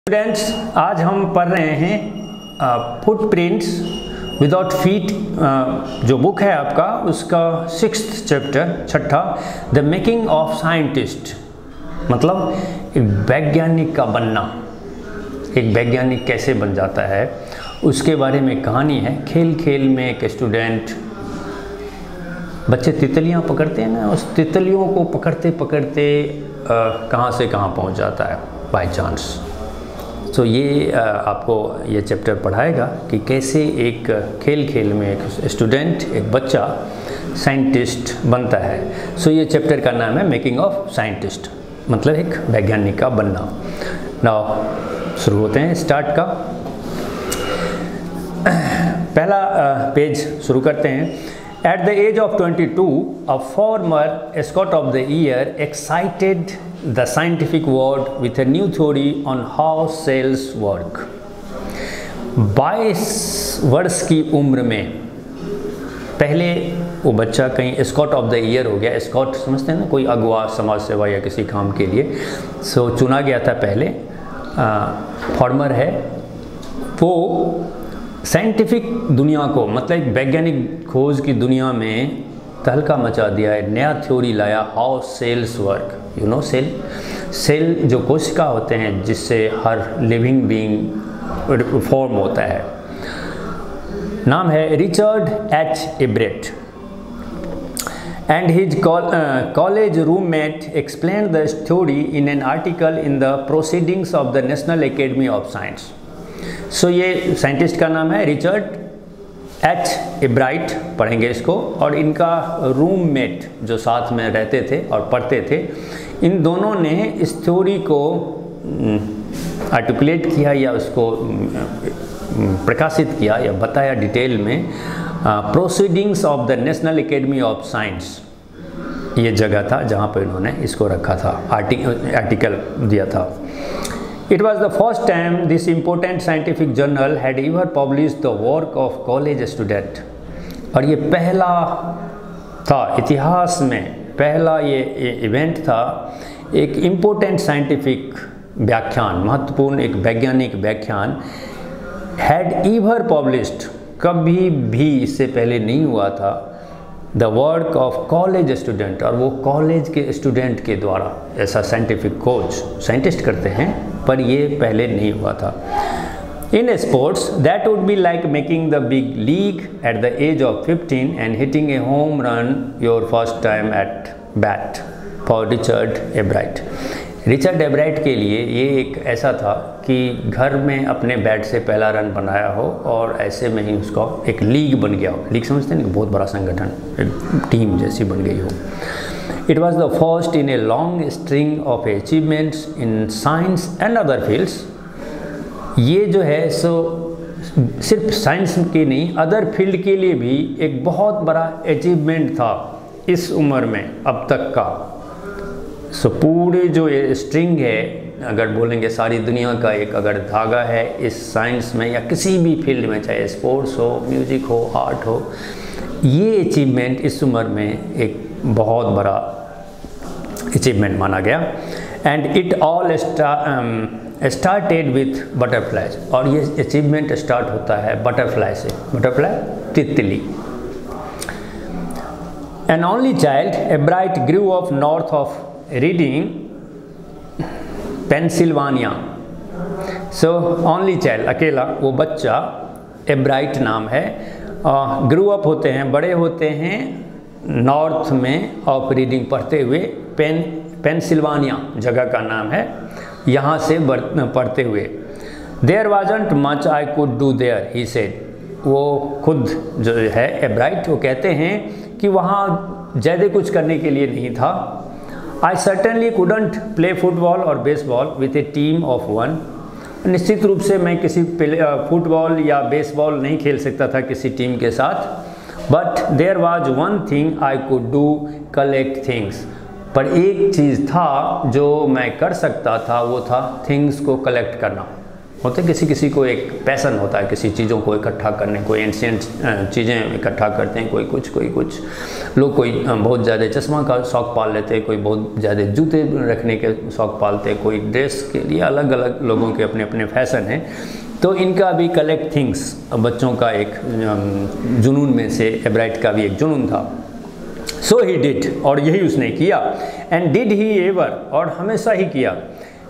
Students, आज हम पढ़ रहे हैं फुटप्रिंट्स विदाउट फीट। जो बुक है आपका उसका 6th चैप्टर, छठा, द मेकिंग ऑफ साइंटिस्ट, मतलब एक वैज्ञानिक का बनना, एक वैज्ञानिक कैसे बन जाता है उसके बारे में कहानी है। खेल खेल में एक स्टूडेंट, बच्चे तितलियां पकड़ते हैं ना, उस तितलियों को पकड़ते पकड़ते कहाँ से कहाँ पहुँच जाता है बाय चांस। तो ये आपको ये चैप्टर पढ़ाएगा कि कैसे एक खेल खेल में एक स्टूडेंट, एक बच्चा साइंटिस्ट बनता है। सो ये चैप्टर का नाम है मेकिंग ऑफ साइंटिस्ट, मतलब एक वैज्ञानिक का बनना। नाउ शुरू होते हैं स्टार्ट का। पहला पेज शुरू करते हैं। At the age of 22, a former Scot of the Year excited the scientific world with a new theory on how cells work. 22 वर्ष की उम्र में पहले वो बच्चा कहीं स्कॉट ऑफ द ईयर हो गया। स्कॉट समझते हैं ना, कोई अगवा, समाज सेवा या किसी काम के लिए सो चुना गया था। पहले फॉर्मर है वो, साइंटिफिक दुनिया को, मतलब एक वैज्ञानिक खोज की दुनिया में तहलका मचा दिया है। नया थ्योरी लाया, how cells work. You know cell जो कोशिका होते हैं जिससे हर लिविंग बीइंग फॉर्म होता है। नाम है Richard H Ebright and his college roommate explained the theory in an article in the proceedings of the National Academy of Science. So ये साइंटिस्ट का नाम है रिचर्ड एच एब्राइट, पढ़ेंगे इसको। और इनका रूममेट जो साथ में रहते थे और पढ़ते थे, इन दोनों ने इस थ्योरी को आर्टिकुलेट किया या उसको प्रकाशित किया या बताया डिटेल में। Proceedings of the National Academy of science ये जगह था जहाँ पर इन्होंने इसको रखा था, आर्टिकल दिया था। It was the first time this important scientific journal had ever published the work of college student। और ये पहला था, इतिहास में पहला ये इवेंट था, एक इम्पोर्टेंट साइंटिफिक व्याख्यान, महत्वपूर्ण एक वैज्ञानिक व्याख्यान had ever published, कभी भी इससे पहले नहीं हुआ था, the work of college student, और वो कॉलेज के स्टूडेंट के द्वारा ऐसा साइंटिफिक खोज साइंटिस्ट करते हैं, पर ये पहले नहीं हुआ था। In sports that would be like making the big league at the age of 15 and hitting a home run your first time at bat for Richard Ebright. Richard Ebright के लिए ये एक ऐसा था कि घर में अपने बैट से पहला रन बनाया हो और ऐसे में ही उसका एक लीग बन गया हो। लीग समझते हैं, बहुत बड़ा संगठन, एक टीम जैसी बन गई हो। It was the first in a long string of achievements in science and other fields। ये जो है सो सिर्फ साइंस की नहीं, अदर फील्ड के लिए भी एक बहुत बड़ा अचीवमेंट था इस उम्र में अब तक का। सो पूरे जो स्ट्रिंग है, अगर बोलेंगे सारी दुनिया का एक अगर धागा है इस साइंस में या किसी भी फील्ड में, चाहे स्पोर्ट्स हो, म्यूजिक हो, आर्ट हो, ये अचीवमेंट इस उम्र में एक बहुत बड़ा अचीवमेंट माना गया। And it all started with butterflies, और ये अचीवमेंट स्टार्ट होता है बटरफ्लाई से। बटरफ्लाई तितली। An only child, Ebright grew up north of Reading, Pennsylvania. So only child, अकेला वो बच्चा, एब्राइट नाम है। ग्रू अप होते हैं, बड़े होते हैं नॉर्थ में ऑफ रीडिंग, पढ़ते हुए। पेंसिल्वानिया जगह का नाम है, यहाँ से पढ़ते हुए। There wasn't much I could do there, he said. वो खुद जो है एब्राइट, वो कहते हैं कि वहाँ ज़्यादा कुछ करने के लिए नहीं था। I certainly couldn't play football और baseball with a team of one. निश्चित रूप से मैं किसी फुटबॉल या बेसबॉल नहीं खेल सकता था किसी टीम के साथ। But there was one thing I could do, collect things. पर एक चीज़ था जो मैं कर सकता था, वो था थिंग्स को कलेक्ट करना। होते, किसी किसी को एक पैसन होता है किसी चीज़ों को इकट्ठा करने, कोई एंशियंट चीज़ें इकट्ठा करते हैं, कोई कुछ लोग, कोई बहुत ज़्यादा चश्मा का शौक़ पाल लेते हैं, कोई बहुत ज़्यादा जूते रखने के शौक़ पालते हैं, कोई ड्रेस के लिए, अलग अलग लोगों के अपने अपने फैशन हैं। तो इनका भी कलेक्ट थिंग्स, बच्चों का एक जुनून में से एब्राइट का भी एक जुनून था। सो ही डिड, और यही उसने किया। एंड डिड ही एवर, और हमेशा ही किया।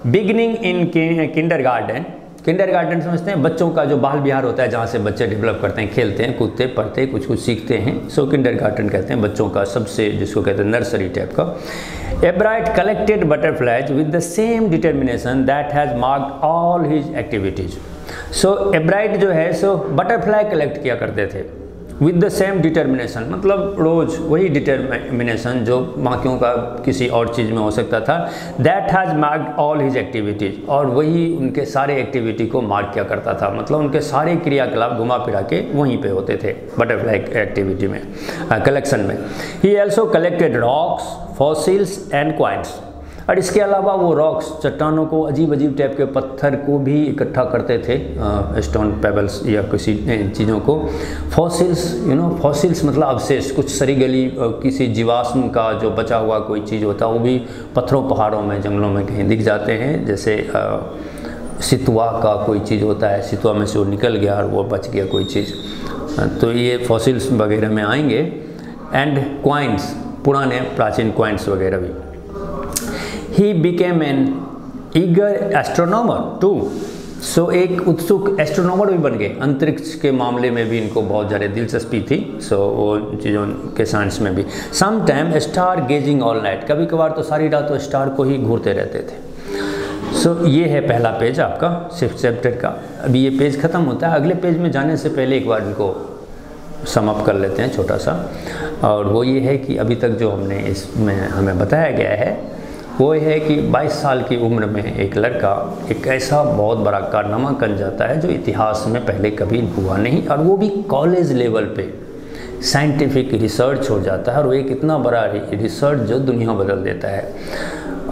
बिगिनिंग इन किंडरगार्टन, किंडरगार्टन समझते हैं बच्चों का जो बाल विहार होता है, जहाँ से बच्चे डेवलप करते हैं, खेलते हैं, कूदते, पढ़ते, कुछ कुछ सीखते हैं। सो किंडरगार्टन कहते हैं बच्चों का सबसे, जिसको कहते हैं नर्सरी टाइप का। एब्राइट collected butterflies with the same determination that has marked all his activities. सो एब्राइट जो है सो बटरफ्लाई कलेक्ट किया करते थे विद द सेम डिटर्मिनेशन, मतलब रोज़ वही डिटर्मिनेशन जो बाकियों का किसी और चीज़ में हो सकता था। That has marked all his activities, और वही उनके सारे एक्टिविटी को मार्क किया करता था, मतलब उनके सारे क्रियाकलाप घुमा फिरा के वहीं पे होते थे बटरफ्लाई एक्टिविटी में, कलेक्शन में। He also collected rocks, fossils and coins, और इसके अलावा वो रॉक्स, चट्टानों को, अजीब अजीब टाइप के पत्थर को भी इकट्ठा करते थे, स्टोन पेबल्स या किसी चीज़ों को। फॉसिल्स, फॉसिल्स मतलब अवशेष, कुछ सड़ी गली किसी जीवाश्म का जो बचा हुआ कोई चीज़ होता है, वो भी पत्थरों, पहाड़ों में, जंगलों में कहीं दिख जाते हैं। जैसे सितुआ का कोई चीज़ होता है, सितुआ में से वो निकल गया और वो बच गया कोई चीज़, तो ये फॉसिल्स वगैरह में आएंगे। एंड क्वाइंस, पुराने प्राचीन क्वाइंस वगैरह भी। He became an eager astronomer too. So एक उत्सुक एस्ट्रोनॉमर भी बन गए, अंतरिक्ष के मामले में भी इनको बहुत ज़्यादा दिलचस्पी थी। सो वो चीज़ों के साइंस में भी। Some time star gazing all night, कभी कभार तो सारी रात तो स्टार को ही घूरते रहते थे। सो ये है पहला पेज आपका 6th चैप्टर का। अभी ये पेज ख़त्म होता है, अगले पेज में जाने से पहले एक बार इनको समअप कर लेते हैं छोटा सा, और वो ये है कि अभी तक जो हमने इसमें हमें बताया गया है वो है कि 22 साल की उम्र में एक लड़का एक ऐसा बहुत बड़ा कारनामा कर जाता है जो इतिहास में पहले कभी हुआ नहीं, और वो भी कॉलेज लेवल पे साइंटिफिक रिसर्च हो जाता है, और वो एक इतना बड़ा रिसर्च जो दुनिया बदल देता है।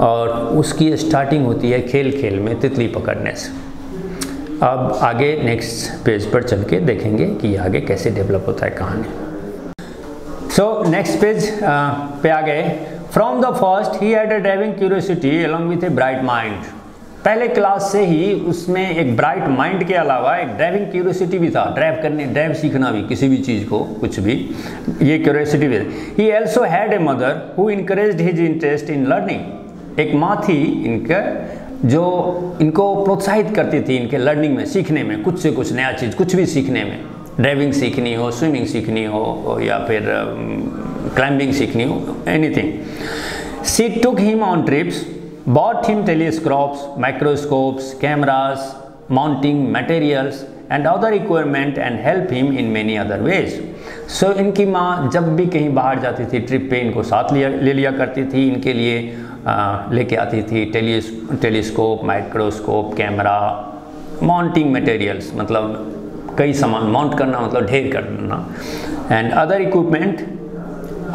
और उसकी स्टार्टिंग होती है खेल खेल में तितली पकड़ने से। अब आगे नेक्स्ट पेज पर चल के देखेंगे कि ये आगे कैसे डेवलप होता है कहानी। सो नेक्स्ट पेज पे आ गए। From the first he had a driving curiosity along with a bright mind. पहले क्लास से ही उसमें एक ब्राइट माइंड के अलावा एक ड्राइविंग क्यूरियोसिटी भी था, ड्राइव सीखना भी, किसी भी चीज़ को, कुछ भी, ये क्यूरियोसिटी भी। He also had a mother who encouraged his interest in learning. एक माँ थी इनका जो इनको प्रोत्साहित करती थी इनके लर्निंग में, सीखने में, कुछ से कुछ नया चीज़, कुछ भी सीखने में। ड्राइविंग सीखनी हो, स्विमिंग सीखनी हो, या फिर क्लाइंबिंग सीखनी हो, anything. She took him on trips, bought him telescopes, microscopes, cameras, mounting materials and other equipment and help him in many other ways. So इनकी माँ जब भी कहीं बाहर जाती थी ट्रिप पे इनको साथ ले लिया करती थी, इनके लिए लेके आती थी telescope, microscope, camera, mounting materials मतलब कई सामान माउंट करना मतलब ढेर करना, एंड अदर इक्विपमेंट,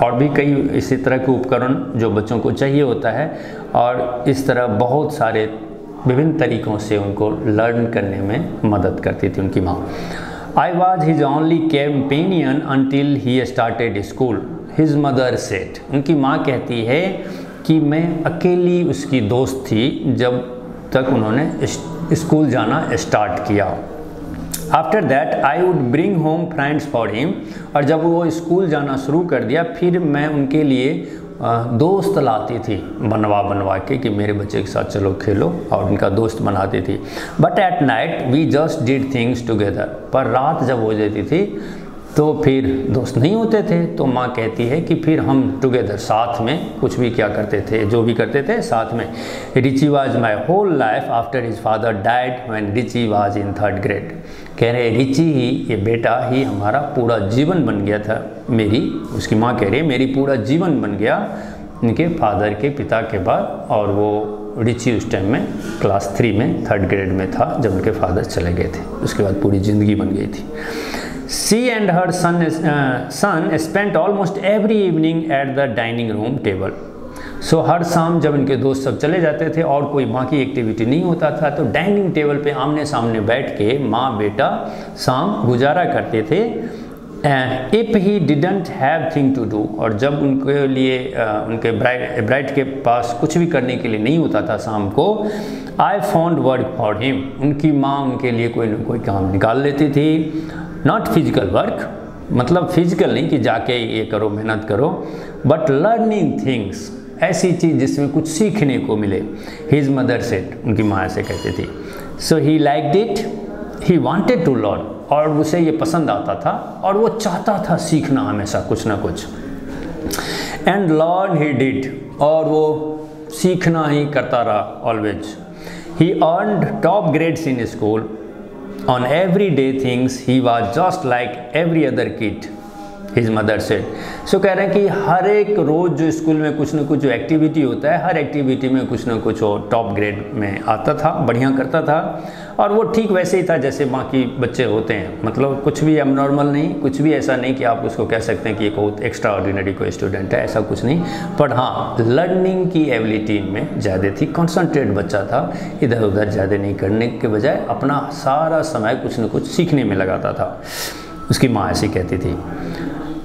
और भी कई इसी तरह के उपकरण जो बच्चों को चाहिए होता है, और इस तरह बहुत सारे विभिन्न तरीक़ों से उनको लर्न करने में मदद करती थी उनकी माँ। I was his only companion until he started school, his mother said. उनकी माँ कहती है कि मैं अकेली उसकी दोस्त थी जब तक उन्होंने स्कूल जाना स्टार्ट किया। After that I would bring home friends for him, और जब वो स्कूल जाना शुरू कर दिया फिर मैं उनके लिए दोस्त लाती थी बनवा के कि मेरे बच्चे के साथ चलो खेलो, और उनका दोस्त बनाती थी। But at night we just did things together, पर रात जब हो जाती थी तो फिर दोस्त नहीं होते थे, तो माँ कहती है कि फिर हम टुगेदर साथ में कुछ भी क्या करते थे, जो भी करते थे साथ में। Richie was my whole life after his father died when Richie was in 3rd grade. कह रहे रिची ही, ये बेटा ही हमारा पूरा जीवन बन गया था, उसकी माँ कह रही है मेरी पूरा जीवन बन गया इनके फादर के पिता के बाद, और वो रिची उस टाइम में क्लास 3 में 3rd ग्रेड में था जब उनके फादर चले गए थे, उसके बाद पूरी ज़िंदगी बन गई थी। She and her son spent almost every evening at the dining room table. सो हर शाम जब इनके दोस्त सब चले जाते थे और कोई बाकी एक्टिविटी नहीं होता था तो डाइनिंग टेबल पे आमने सामने बैठ के माँ बेटा शाम गुजारा करते थे। If he didn't have thing to do, और जब उनके लिए उनके ब्राइड के पास कुछ भी करने के लिए नहीं होता था शाम को, I found work for him, उनकी माँ उनके लिए कोई न कोई काम निकाल लेती थी। नॉट फिजिकल वर्क, मतलब फिजिकल नहीं कि जाके ये करो मेहनत करो, बट लर्निंग थिंग्स, ऐसी चीज़ जिसमें कुछ सीखने को मिले। हिज मदर सेड, उनकी माँ ऐसे कहती थी। So he liked it, he wanted to learn, और उसे ये पसंद आता था और वो चाहता था सीखना हमेशा कुछ ना कुछ। एंड लर्न ही डिड, और वो सीखना ही करता रहा always. He earned top grades in school, on every day things he was just like every other kid, his mother said. So कह रहे हैं कि हर एक रोज़ जो स्कूल में कुछ ना कुछ जो एक्टिविटी होता है, हर एक्टिविटी में कुछ ना कुछ वो टॉप ग्रेड में आता था, बढ़िया करता था, और वो ठीक वैसे ही था जैसे बाकी बच्चे होते हैं। मतलब कुछ भी एबनॉर्मल नहीं, कुछ भी ऐसा नहीं कि आप उसको कह सकते हैं कि एक बहुत एक्स्ट्रा ऑर्डिनरी कोई स्टूडेंट है, ऐसा कुछ नहीं। बट हाँ, लर्निंग की एबिलिटी में ज़्यादा थी, कॉन्सनट्रेट बच्चा था, इधर उधर ज़्यादा नहीं करने के बजाय अपना सारा समय कुछ न कुछ सीखने में लगाता था। उसकी माँ ऐसी कहती थी।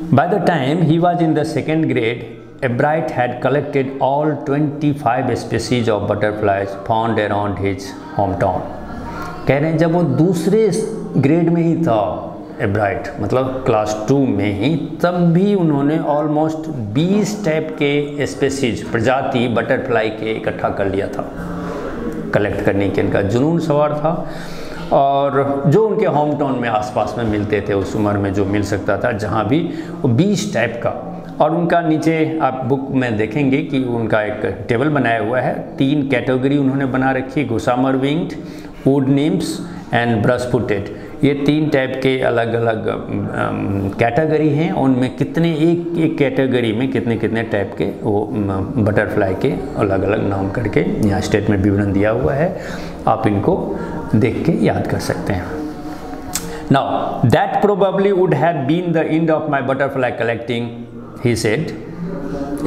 By the time he was in the second grade, Ebright had collected all 25 species of butterflies found around his hometown. कह रहे हैं जब वो दूसरे ग्रेड में ही था एब्राइट, मतलब क्लास 2 में ही, तब भी उन्होंने ऑलमोस्ट 20 टाइप के स्पेसीज, प्रजाति बटरफ्लाई के इकट्ठा कर लिया था। कलेक्ट करने के इनका जुनून सवार था, और जो उनके होम टाउन में आसपास में मिलते थे उस उम्र में, जो मिल सकता था जहाँ भी, वो 20 टाइप का। और उनका नीचे आप बुक में देखेंगे कि उनका एक टेबल बनाया हुआ है, 3 कैटेगरी उन्होंने बना रखी, gossamer winged, wood nymphs and brush footed. ये 3 टाइप के अलग अलग कैटेगरी हैं, उनमें कितने एक कैटेगरी में कितने कितने टाइप के वो बटरफ्लाई के अलग अलग नाम करके यहाँ स्टेट में विवरण दिया हुआ है, आप इनको देख के याद कर सकते हैं। Now that probably would have been the end of my butterfly collecting, he said.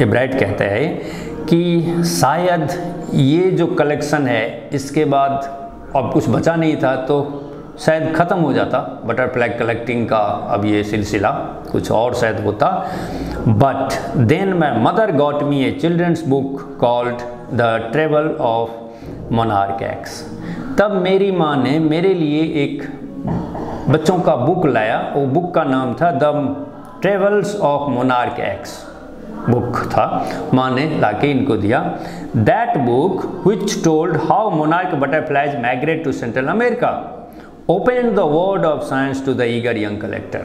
Ebright कहता है कि शायद ये जो कलेक्शन है इसके बाद अब कुछ बचा नहीं था, तो शायद ख़त्म हो जाता बटरफ्लाई कलेक्टिंग का अब ये सिलसिला, कुछ और शायद होता। But then my mother got me a children's book called the travel of monarch X. तब मेरी माँ ने मेरे लिए एक बच्चों का बुक लाया, वो बुक का नाम था the travels of monarch X book था, माँ ने लाके इनको दिया। That book which told how monarch butterflies migrate to central America open the world of science to the eager young collector.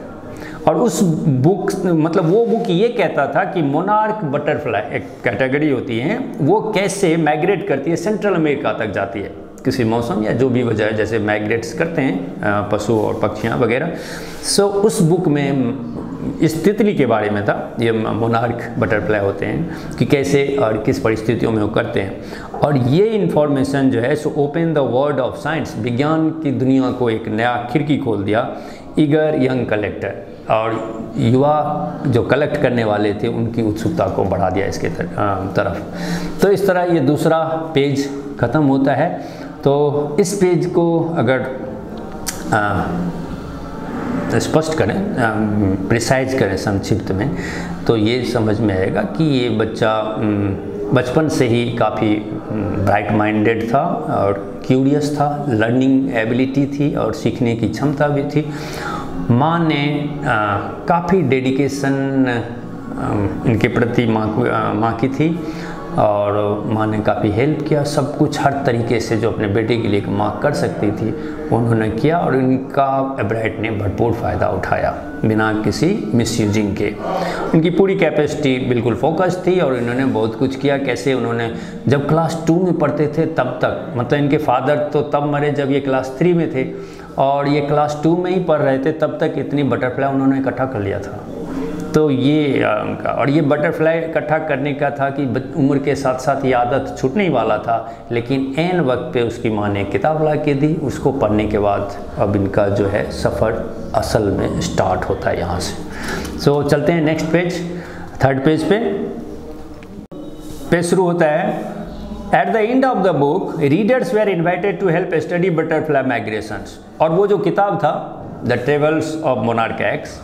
और उस बुक, मतलब वो बुक ये कहता था कि मोनार्क बटरफ्लाई एक कैटेगरी होती है, वो कैसे माइग्रेट करती है, सेंट्रल अमेरिका तक जाती है किसी मौसम या जो भी वजह है, जैसे माइग्रेट्स करते हैं पशु और पक्षियाँ वगैरह। सो उस बुक में इस तितली के बारे में था, ये मोनार्क बटरफ्लाई होते हैं कि कैसे और किस परिस्थितियों में वो करते हैं। और ये इन्फॉर्मेशन जो है so open the world of science, विज्ञान की दुनिया को एक नया खिड़की खोल दिया ईगर यंग कलेक्टर, और युवा जो कलेक्ट करने वाले थे उनकी उत्सुकता को बढ़ा दिया इसके तरफ। तो इस तरह ये दूसरा पेज ख़त्म होता है। तो इस पेज को अगर स्पष्ट करें, प्रिसाइज करें संक्षिप्त में, तो ये समझ में आएगा कि ये बच्चा बचपन से ही काफ़ी ब्राइट माइंडेड था और क्यूरियस था, लर्निंग एबिलिटी थी और सीखने की क्षमता भी थी। माँ ने काफ़ी डेडिकेशन इनके प्रति माँ की थी, और माँ ने काफ़ी हेल्प किया, सब कुछ हर तरीके से जो अपने बेटे के लिए माँ कर सकती थी उन्होंने किया, और इनका एब्राइट ने भरपूर फ़ायदा उठाया बिना किसी मिसयूजिंग के। उनकी पूरी कैपेसिटी बिल्कुल फोकस थी और इन्होंने बहुत कुछ किया। कैसे उन्होंने जब क्लास 2 में पढ़ते थे तब तक, मतलब इनके फादर तो तब मरे जब ये क्लास 3 में थे और ये क्लास 2 में ही पढ़ रहे थे, तब तक इतनी बटरफ्लाई उन्होंने इकट्ठा कर लिया था। तो ये उनका, और ये बटरफ्लाई इकट्ठा करने का था कि उम्र के साथ साथ ये आदत छूटने ही वाला था, लेकिन एन वक्त पे उसकी माँ ने किताब ला के दी। उसको पढ़ने के बाद अब इनका जो है सफ़र असल में स्टार्ट होता है यहाँ से। सो चलते हैं नेक्स्ट पेज, 3rd पेज पे। पे शुरू होता है। At the end of the book readers were invited to help study butterfly migrations. और वो जो किताब था the travels of monarch X,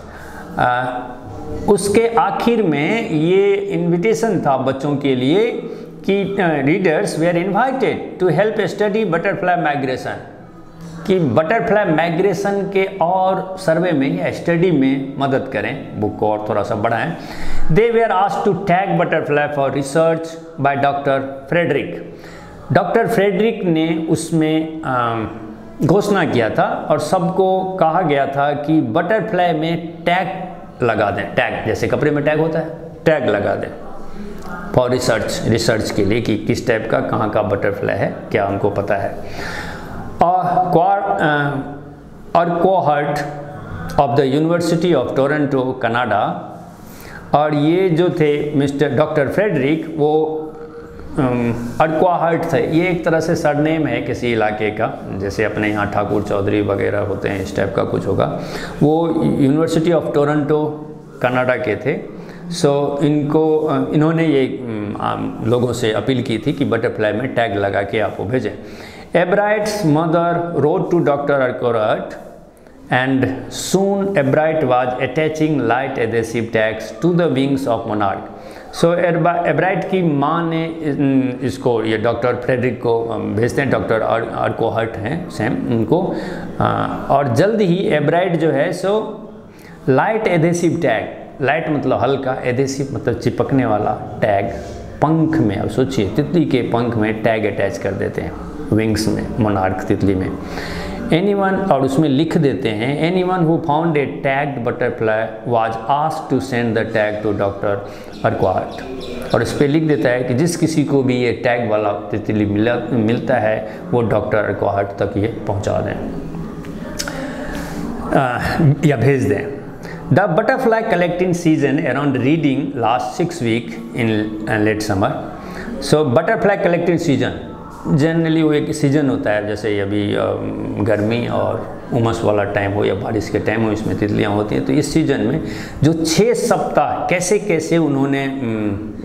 उसके आखिर में ये इनविटेशन था बच्चों के लिए कि readers were invited to help study butterfly migration, कि बटरफ्लाई माइग्रेशन के और सर्वे में या स्टडी में मदद करें, बुक को और थोड़ा सा बढ़ाएं। They were asked to tag butterfly for research by doctor Frederick. Doctor Frederick ने उसमें घोषणा किया था और सबको कहा गया था कि बटरफ्लाई में टैग लगा दें, टैग जैसे कपड़े में टैग होता है, टैग लगा दें फॉर रिसर्च के लिए कि किस टाइप का कहाँ का बटरफ्लाई है, क्या उनको पता है। और cohort of the university of Toronto Canada, और ये जो थे मिस्टर डॉक्टर फ्रेडरिक, वो अर्क्वाहर्ट थे। ये एक तरह से सरनेम है किसी इलाके का, जैसे अपने यहाँ ठाकुर चौधरी वगैरह होते हैं, इस टाइप का कुछ होगा। वो यूनिवर्सिटी ऑफ टोरंटो कनाडा के थे। इन्होंने ये लोगों से अपील की थी कि बटरफ्लाई में टैग लगा के आपको भेजें। Ebright's mother wrote to doctor Urquhart and soon Ebright was attaching light adhesive tags to the wings of monarch. So एब्राइट की माँ ने इसको, ये डॉक्टर फ्रेडरिक को भेजते हैं, डॉक्टर अर्क्वाहर्ट हैं सेम उनको, और जल्द ही एब्राइट जो है so light adhesive tag, light मतलब हल्का, एधेसिव मतलब चिपकने वाला टैग, पंख में, अब सोचिए तितली के पंख में टैग अटैच कर देते हैं, विंग्स में, मोनार्क तितली में। एनीवन, और उसमें लिख देते हैं anyone who found a tagged butterfly was asked to send the tag to doctor Urquhart. और इस पर लिख देता है कि जिस किसी को भी ये टैग वाला तितली मिलता है वो डॉक्टर अर्क्वाहर्ट तक ये पहुंचा दें या भेज दें। The butterfly collecting season around Reading last 6 week in late summer. So butterfly collecting season generally वो एक सीज़न होता है, जैसे अभी गर्मी और उमस वाला टाइम हो या बारिश के टाइम हो, इसमें तितलियाँ होती हैं। तो इस सीज़न में जो 6 सप्ताह कैसे कैसे उन्होंने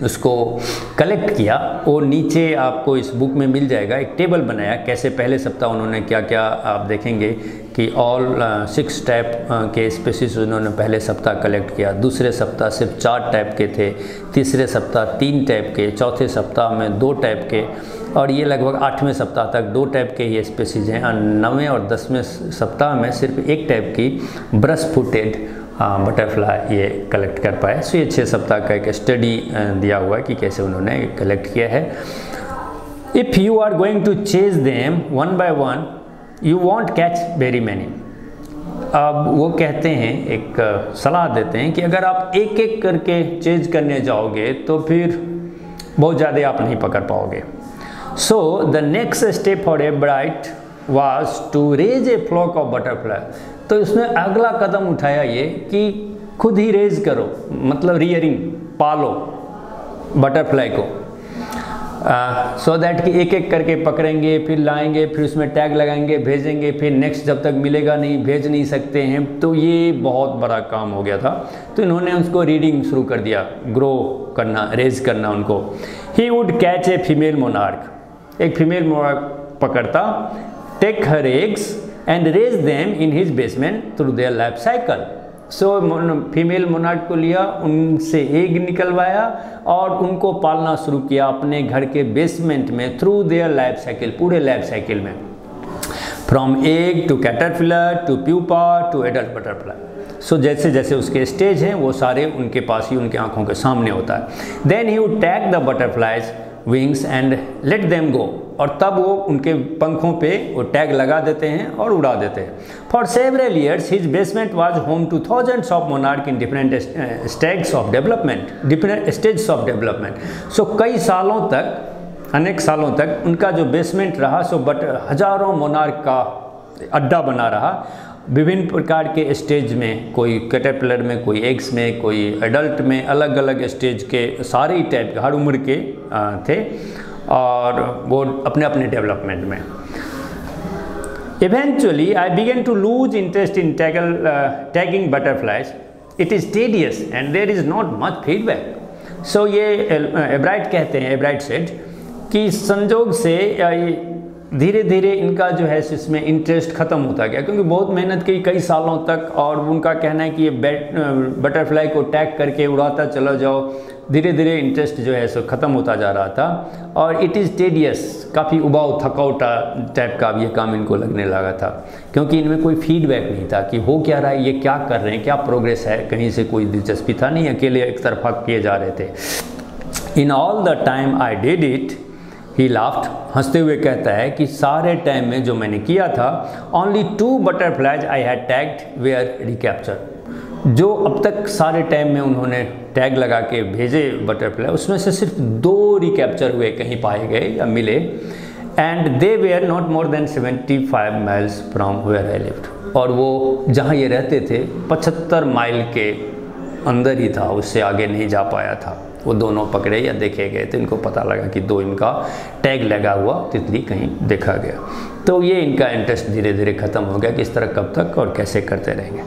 उसको कलेक्ट किया, वो नीचे आपको इस बुक में मिल जाएगा। एक टेबल बनाया कैसे पहले सप्ताह उन्होंने क्या क्या, आप देखेंगे कि ऑल 6 टाइप के स्पेसीज उन्होंने पहले सप्ताह कलेक्ट किया, दूसरे सप्ताह सिर्फ 4 टाइप के थे, तीसरे सप्ताह 3 टाइप के, चौथे सप्ताह में 2 टाइप के, और ये लगभग 8वें सप्ताह तक 2 टाइप के ये स्पेसीज हैं। और 9वें और 10वें सप्ताह में सिर्फ 1 टाइप की ब्रश फुटेड बटरफ्लाई ये कलेक्ट कर पाए। सो ये 6 सप्ताह का एक स्टडी दिया हुआ है कि कैसे उन्होंने कलेक्ट किया है। If you are going to chase them one by one you won't catch very many. अब वो कहते हैं, एक सलाह देते हैं कि अगर आप एक एक करके चेज करने जाओगे तो फिर बहुत ज़्यादा आप नहीं पकड़ पाओगे। So the next step for Ebright was to raise a flock of butterfly। तो उसने अगला कदम उठाया ये कि खुद ही रेज करो, मतलब रियरिंग, पालो बटरफ्लाई को, सो दैट कि एक एक करके पकड़ेंगे, फिर लाएंगे, फिर उसमें टैग लगाएंगे, भेजेंगे, फिर नेक्स्ट जब तक मिलेगा नहीं भेज नहीं सकते हैं। तो ये बहुत बड़ा काम हो गया था। तो इन्होंने उसको रीडिंग शुरू कर दिया, ग्रो करना, रेज करना उनको। He would catch a female monarch, एक फीमेल मोनार्क पकड़ता, take her eggs and raise them in his basement through their life cycle. So female monarch को लिया, उनसे एग निकलवाया और उनको पालना शुरू किया अपने घर के बेसमेंट में थ्रू देयर लाइफ साइकिल, पूरे लाइफ साइकिल में, from egg to caterpillar to pupa to adult butterfly. So जैसे जैसे उसके स्टेज हैं वो सारे उनके पास ही, उनके आंखों के सामने होता है। Then he would tag the butterflies wings and let them go, और तब वो उनके पंखों पे वो टैग लगा देते हैं और उड़ा देते हैं। For several years his basement was home to thousands of monarch in different states of development, different stage of development. So कई सालों तक, अनेक सालों तक उनका जो बेसमेंट रहा सो हजारों मोनार्क का अड्डा बना रहा, विभिन्न प्रकार के स्टेज में, कोई कैटरपिलर में, कोई एग्स में, कोई एडल्ट में, अलग अलग स्टेज के सारे ही टाइप के, हर उम्र के थे, और वो अपने अपने डेवलपमेंट में। Eventually I began to lose interest in tagging butterflies, it is tedious and there is not much feedback. So ये एब्राइट कहते हैं, एब्राइट सेड कि संजोग से धीरे धीरे इनका जो है इसमें इंटरेस्ट ख़त्म होता गया, क्योंकि बहुत मेहनत की कई सालों तक, और उनका कहना है कि ये बटरफ्लाई को टैग करके उड़ाता चला जाओ, धीरे धीरे इंटरेस्ट जो है सो ख़त्म होता जा रहा था। और इट इज़ टेडियस, काफ़ी उबाऊ थकाउटा टाइप का अब ये काम इनको लगने लगा था, क्योंकि इनमें कोई फीडबैक नहीं था कि हो क्या रहा है, ये क्या कर रहे हैं, क्या प्रोग्रेस है, कहीं से कोई दिलचस्पी था नहीं, अकेले एक तरफा किए जा रहे थे। In all the time I did it, he laughed, हंसते हुए कहता है कि सारे टाइम में जो मैंने किया था, only 2 butterflies I had tagged were recapture, जो अब तक सारे टाइम में उन्होंने टैग लगा के भेजे बटरफ्लाई, उसमें से सिर्फ 2 रिकैप्चर हुए, कहीं पाए गए या मिले। And they were not more than 75 miles from where I lived, और वो जहाँ ये रहते थे 75 माइल के अंदर ही था, उससे आगे नहीं जा पाया था। वो दोनों पकड़े या देखे गए तो इनको पता लगा कि 2 इनका टैग लगा हुआ तितली कहीं देखा गया। तो ये इनका इंटरेस्ट धीरे धीरे ख़त्म हो गया कि इस तरह कब तक और कैसे करते रहेंगे।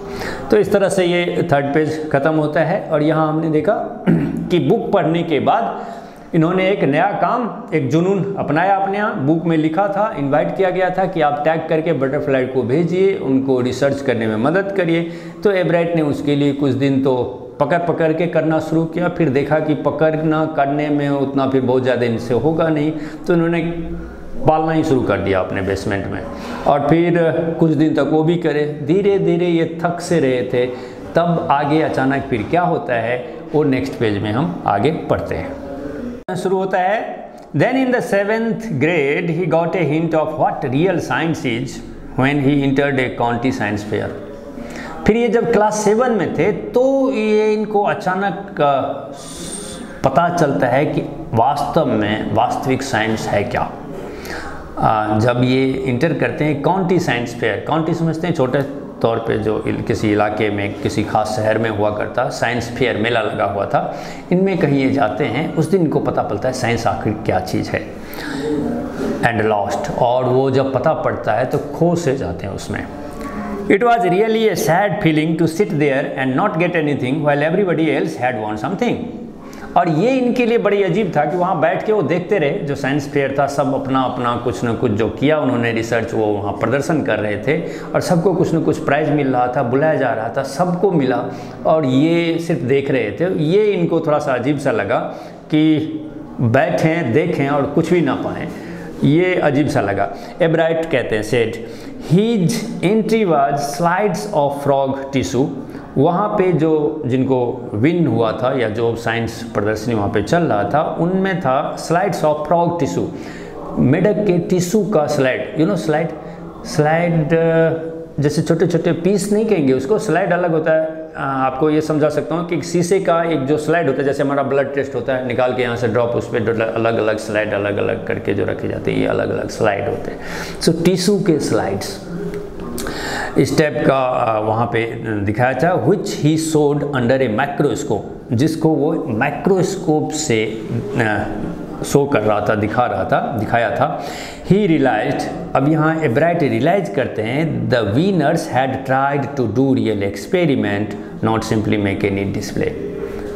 तो इस तरह से ये 3rd पेज ख़त्म होता है। और यहाँ हमने देखा कि बुक पढ़ने के बाद इन्होंने एक नया काम, एक जुनून अपनाया अपने यहाँ। बुक में लिखा था, इनवाइट किया गया था कि आप टैग करके बटरफ्लाई को भेजिए, उनको रिसर्च करने में मदद करिए। तो एब्राइट ने उसके लिए कुछ दिन तो पकड़ के करना शुरू किया, फिर देखा कि पकड़ना करने में उतना फिर बहुत ज़्यादा इनसे होगा नहीं, तो इन्होंने पालना ही शुरू कर दिया अपने बेसमेंट में। और फिर कुछ दिन तक वो भी करे, धीरे धीरे ये थक से रहे थे। तब आगे अचानक फिर क्या होता है वो नेक्स्ट पेज में हम आगे पढ़ते हैं। शुरू होता है, then in the 7th grade he got a hint of what real science is when he entered a county science fair। फिर ये जब क्लास 7 में थे तो ये इनको अचानक पता चलता है कि वास्तव में वास्तविक साइंस है क्या। जब ये इंटर करते हैं काउंटी साइंस फेयर, काउंटी समझते हैं छोटे तौर पे जो किसी इलाके में किसी खास शहर में हुआ करता साइंस फेयर, मेला लगा हुआ था, इनमें कहीं ये जाते हैं। उस दिन इनको पता पड़ता है साइंस आखिर क्या चीज़ है। एंड लॉस्ट, और वो जब पता पड़ता है तो खो से जाते हैं उसमें। It was really a sad feeling to sit there and not get anything while everybody else had won something। और ये इनके लिए बड़ी अजीब था कि वहाँ बैठ के वो देखते रहे, जो साइंस फेयर था, सब अपना अपना कुछ न कुछ जो किया उन्होंने रिसर्च, वो वहाँ प्रदर्शन कर रहे थे और सबको कुछ न कुछ प्राइज़ मिल रहा था, बुलाया जा रहा था, सबको मिला, और ये सिर्फ देख रहे थे। ये इनको थोड़ा सा अजीब सा लगा कि बैठें देखें और कुछ भी ना पाएँ, ये अजीब सा लगा। एब्राइट कहते हैं, said his entry was slides of frog tissue. वहाँ पे जो जिनको विन हुआ था या जो साइंस प्रदर्शनी वहाँ पे चल रहा था, उनमें था स्लाइड्स ऑफ फ्रॉग टिश्यू, मेढक के टिश्यू का स्लाइड। यू नो स्लाइड जैसे छोटे छोटे पीस नहीं कहेंगे उसको, स्लाइड अलग होता है। आपको ये समझा सकता हूँ कि शीशे का एक जो स्लाइड होता है, जैसे हमारा ब्लड टेस्ट होता है, निकाल के यहाँ से ड्रॉप उस पर अलग अलग स्लाइड अलग अलग करके जो रखी जाती है, ये अलग अलग स्लाइड होते हैं। सो टिश्यू के स्लाइड्स इस टाइप का वहाँ पे दिखाया था, विच ही सोड अंडर ए माइक्रोस्कोप, जिसको वो माइक्रोस्कोप से शो कर रहा था, दिखाया था। ही रियलाइज्ड, अब यहाँ एब्राइट रियलाइज करते हैं, the winners had tried to do real experiment, not simply make any display.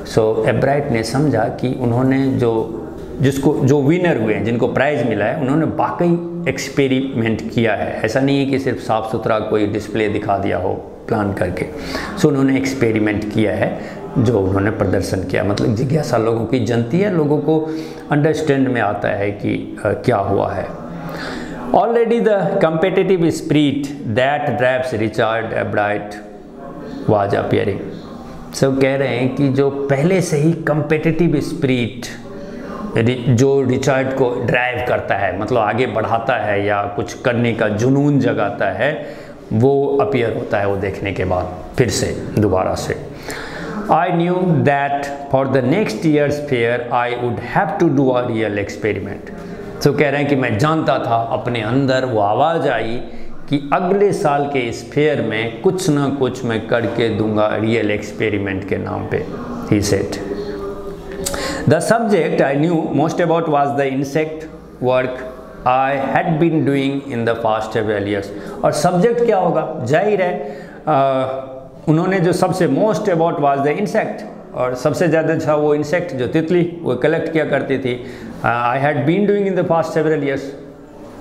So Ebright ने समझा कि उन्होंने जो विनर हुए हैं, जिनको प्राइज़ मिला है, उन्होंने वाकई एक्सपेरिमेंट किया है। ऐसा नहीं है कि सिर्फ साफ़ सुथरा कोई डिस्प्ले दिखा दिया हो प्लान करके। सो उन्होंने एक्सपेरिमेंट किया है, जो उन्होंने प्रदर्शन किया। मतलब जिज्ञासा लोगों की जनती है, लोगों को अंडरस्टैंड में आता है कि क्या हुआ है। Already the competitive spirit that drives Richard Ebright was appearing. सब कह रहे हैं कि जो पहले से ही कंपेटिटिव स्पिरिट जो रिचर्ड को ड्राइव करता है, मतलब आगे बढ़ाता है या कुछ करने का जुनून जगाता है, वो अपीयर होता है वो देखने के बाद फिर से दोबारा से। I knew that for the next year's fair I would have to do a real experiment। तो कह रहे हैं कि मैं जानता था, अपने अंदर वो आवाज़ आई कि अगले साल के इस फेयर में कुछ ना कुछ मैं करके दूंगा, रियल एक्सपेरिमेंट के नाम पे। He said the subject I knew most about was the insect work I had been doing in the past several years। और सब्जेक्ट क्या होगा, जाहिर है उन्होंने जो सबसे most about was the insect, और सबसे ज़्यादा अच्छा वो इंसेक्ट जो तितली वो कलेक्ट किया करती थी। I had been doing in the past several years,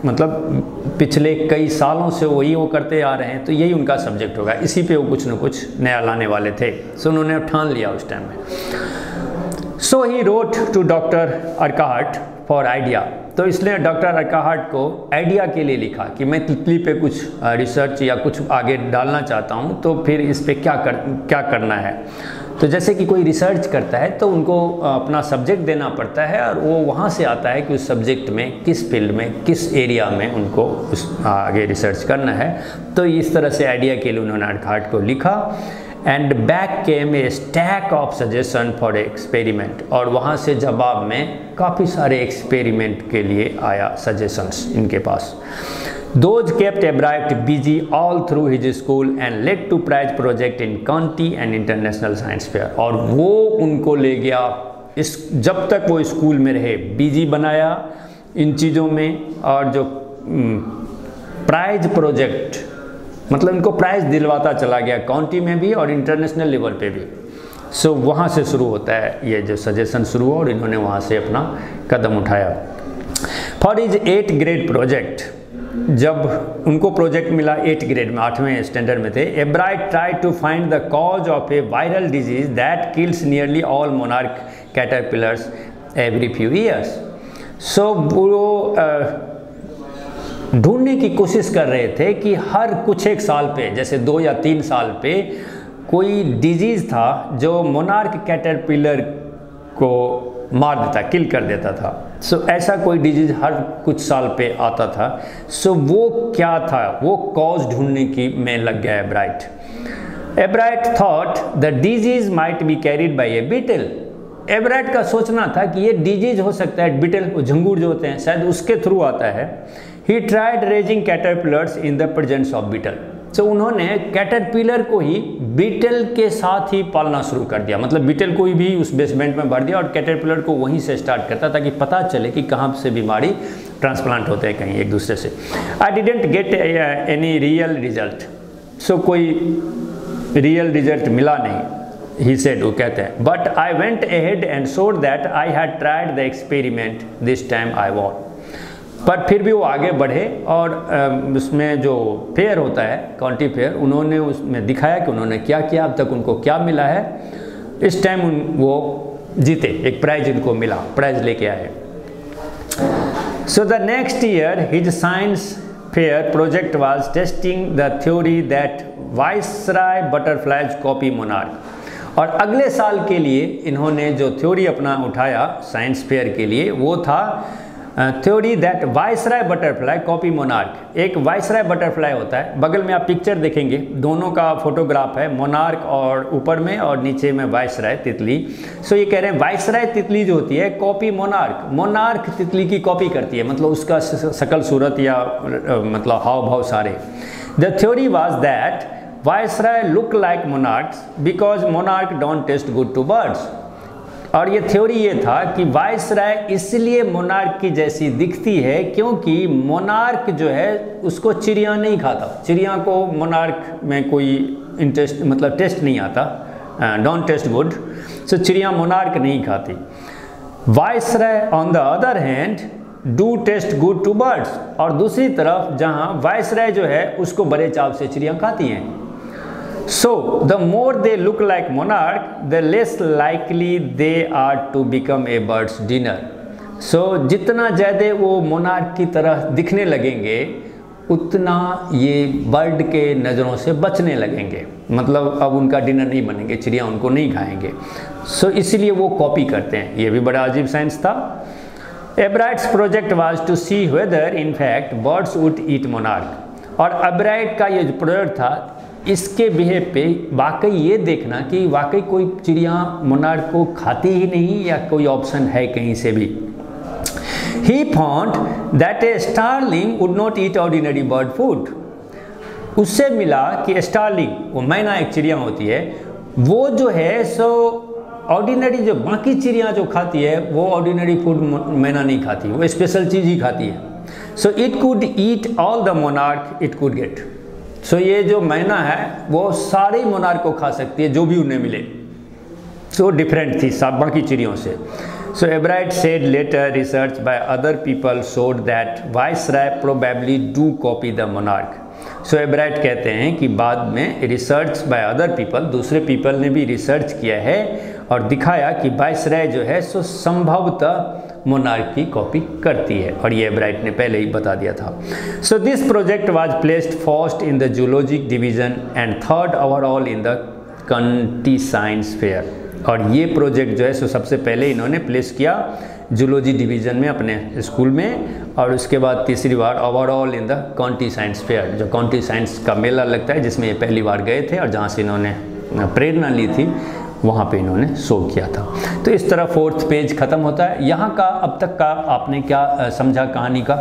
मतलब पिछले कई सालों से वही वो करते आ रहे हैं, तो यही उनका सब्जेक्ट होगा, इसी पे वो कुछ न कुछ नया लाने वाले थे। सो उन्होंने ठान लिया उस टाइम में। So he wrote to doctor Urquhart for idea, तो इसलिए डॉक्टर अर्काहर्ट को आइडिया के लिए लिखा कि मैं तितली पे कुछ रिसर्च या कुछ आगे डालना चाहता हूँ, तो फिर इस पे क्या करना है। तो जैसे कि कोई रिसर्च करता है तो उनको अपना सब्जेक्ट देना पड़ता है, और वो वहाँ से आता है कि उस सब्जेक्ट में किस फील्ड में किस एरिया में उनको उस आगे रिसर्च करना है। तो इस तरह से आइडिया के लिए उन्होंने अर्काहर्ट को लिखा। And back came A stack of suggestion for experiment, और वहाँ से जवाब में काफ़ी सारे एक्सपेरिमेंट के लिए आया सजेशंस इनके पास। Those kept Ebright busy all through his school and led to prize project in county and international science fair, और वो उनको ले गया इस जब तक वो स्कूल में रहे बिजी बनाया इन चीज़ों में, और जो प्राइज प्रोजेक्ट मतलब इनको प्राइज़ दिलवाता चला गया काउंटी में भी और इंटरनेशनल लेवल पे भी। सो वहाँ से शुरू होता है ये जो सजेशन शुरू हुआ, और इन्होंने वहाँ से अपना कदम उठाया। For is 8th grade project, जब उनको प्रोजेक्ट मिला 8th ग्रेड में, 8वें स्टैंडर्ड में थे, Ebright try to find the cause of a viral disease that kills nearly all monarch caterpillars every few years. So वो ढूंढने की कोशिश कर रहे थे कि हर कुछ एक साल पे, जैसे 2 या 3 साल पे कोई डिजीज़ था जो मोनार्क कैटरपिलर को मार देता, किल कर देता था। सो ऐसा कोई डिजीज़ हर कुछ साल पे आता था। सो वो क्या था, वो कॉज ढूंढने की में लग गया Ebright. Ebright thought the disease might be carried by a beetle. Ebright का सोचना था कि ये डिजीज़ हो सकता है बीटल, वो झंगूर जो होते हैं शायद उसके थ्रू आता है। He tried raising caterpillars in the presence of beetle. तो उन्होंने कैटरपिलर को ही बीटल के साथ ही पालना शुरू कर दिया, मतलब बीटल को भी उस बेसमेंट में भर दिया और कैटरपिलर को वहीं से स्टार्ट करता ताकि पता चले कि कहाँ से बीमारी ट्रांसप्लांट होते हैं कहीं एक दूसरे से। I didn't get any real result. So कोई रियल रिजल्ट मिला नहीं, ही सेड, वो कहते हैं। But I went ahead and showed that I had tried the experiment this time I won. पर फिर भी वो आगे बढ़े और उसमें जो फेयर होता है काउंटी फेयर, उन्होंने उसमें दिखाया कि उन्होंने क्या किया, अब तक उनको क्या मिला है। इस टाइम वो जीते, एक प्राइज इनको मिला, प्राइज लेके आए। So the next year his science fair project was testing the theory that viceroy butterflies copy monarch. और अगले साल के लिए इन्होंने जो थ्योरी अपना उठाया साइंस फेयर के लिए, वो था theory that viceroy butterfly copy monarch. एक वाइसराय बटरफ्लाई होता है, बगल में आप पिक्चर देखेंगे, दोनों का फोटोग्राफ है, मोनार्क और ऊपर में और नीचे में वाइसराय तितली। सो ये कह रहे हैं वाइसराय तितली जो होती है कॉपी मोनार्क, मोनार्क तितली की कॉपी करती है, मतलब उसका शकल सूरत या मतलब हाव भाव सारे। The theory was that viceroy look like monarchs because monarch don't taste good to birds. और ये थ्योरी ये था कि वाइसराय इसलिए मोनार्क की जैसी दिखती है क्योंकि मोनार्क जो है उसको चिड़िया नहीं खाता, चिड़िया को मोनार्क में कोई इंटरेस्ट मतलब टेस्ट नहीं आता, डोंट टेस्ट गुड, सो चिड़िया मोनार्क नहीं खाती। Viceroy on the other hand do taste good to birds, और दूसरी तरफ जहाँ वाइसराय जो है उसको बड़े चाव से चिड़िया खाती हैं। So the more they look like monarch, the less likely they are to become a bird's dinner. So जितना ज़्यादा वो मोनार्क की तरह दिखने लगेंगे उतना ये बर्ड के नज़रों से बचने लगेंगे, मतलब अब उनका डिनर नहीं बनेंगे, चिड़िया उनको नहीं खाएंगे। सो इसीलिए वो कॉपी करते हैं। ये भी बड़ा अजीब साइंस था। Ebright's project was to see whether in fact birds would eat monarch. और एब्राइट का ये जो प्रोजेक्ट था इसके बिहेव पे वाकई ये देखना कि वाकई कोई चिड़िया मोनार्क को खाती ही नहीं या कोई ऑप्शन है कहीं से भी। He found that a starling would not eat ordinary bird food. उससे मिला कि स्टारलिंग, वो मैना एक चिड़िया होती है, वो जो है सो ऑर्डिनरी जो बाकी चिड़िया जो खाती है वो ऑर्डिनरी फूड मैना नहीं खाती, वो स्पेशल चीज़ ही खाती है। So it could eat all the monarch it could get. So ये जो मैना है वो सारे मोनार्क को खा सकती है जो भी उन्हें मिले। सो डिफरेंट थी सब बाकी चिड़ियों से। So Ebright said later research by other people showed that viceroy probably do copy the monarch. So Ebright कहते हैं कि बाद में रिसर्च बाय अदर पीपल, दूसरे पीपल ने भी रिसर्च किया है और दिखाया कि वाइसराय जो है सो संभवतः मोनार्क की कॉपी करती है, और ये एब्राइट ने पहले ही बता दिया था। So this project was placed first in the zoology division and third overall in the country science fair. और ये प्रोजेक्ट जो है सो सबसे पहले इन्होंने प्लेस किया जूलॉजी डिवीज़न में अपने स्कूल में, और उसके बाद तीसरी बार overall in the county science fair, जो काउंटी साइंस का मेला लगता है जिसमें ये पहली बार गए थे और जहाँ से इन्होंने प्रेरणा ली थी वहाँ पे इन्होंने शो किया था। तो इस तरह 4th पेज ख़त्म होता है। यहाँ का अब तक का आपने क्या समझा कहानी का?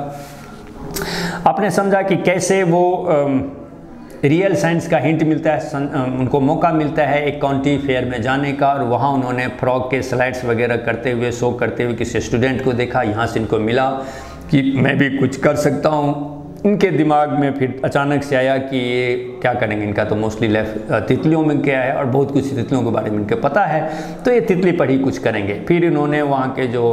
आपने समझा कि कैसे वो रियल साइंस का हिंट मिलता है, उनको मौका मिलता है एक काउंटी फेयर में जाने का, और वहाँ उन्होंने फ्रॉग के स्लाइड्स वगैरह करते हुए शो करते हुए किसी स्टूडेंट को देखा। यहाँ से इनको मिला कि मैं भी कुछ कर सकता हूँ। इनके दिमाग में फिर अचानक से आया कि ये क्या करेंगे, इनका तो मोस्टली तितलियों में क्या है और बहुत कुछ तितलियों के बारे में इनको पता है, तो ये तितली पर ही कुछ करेंगे। फिर इन्होंने वहाँ के जो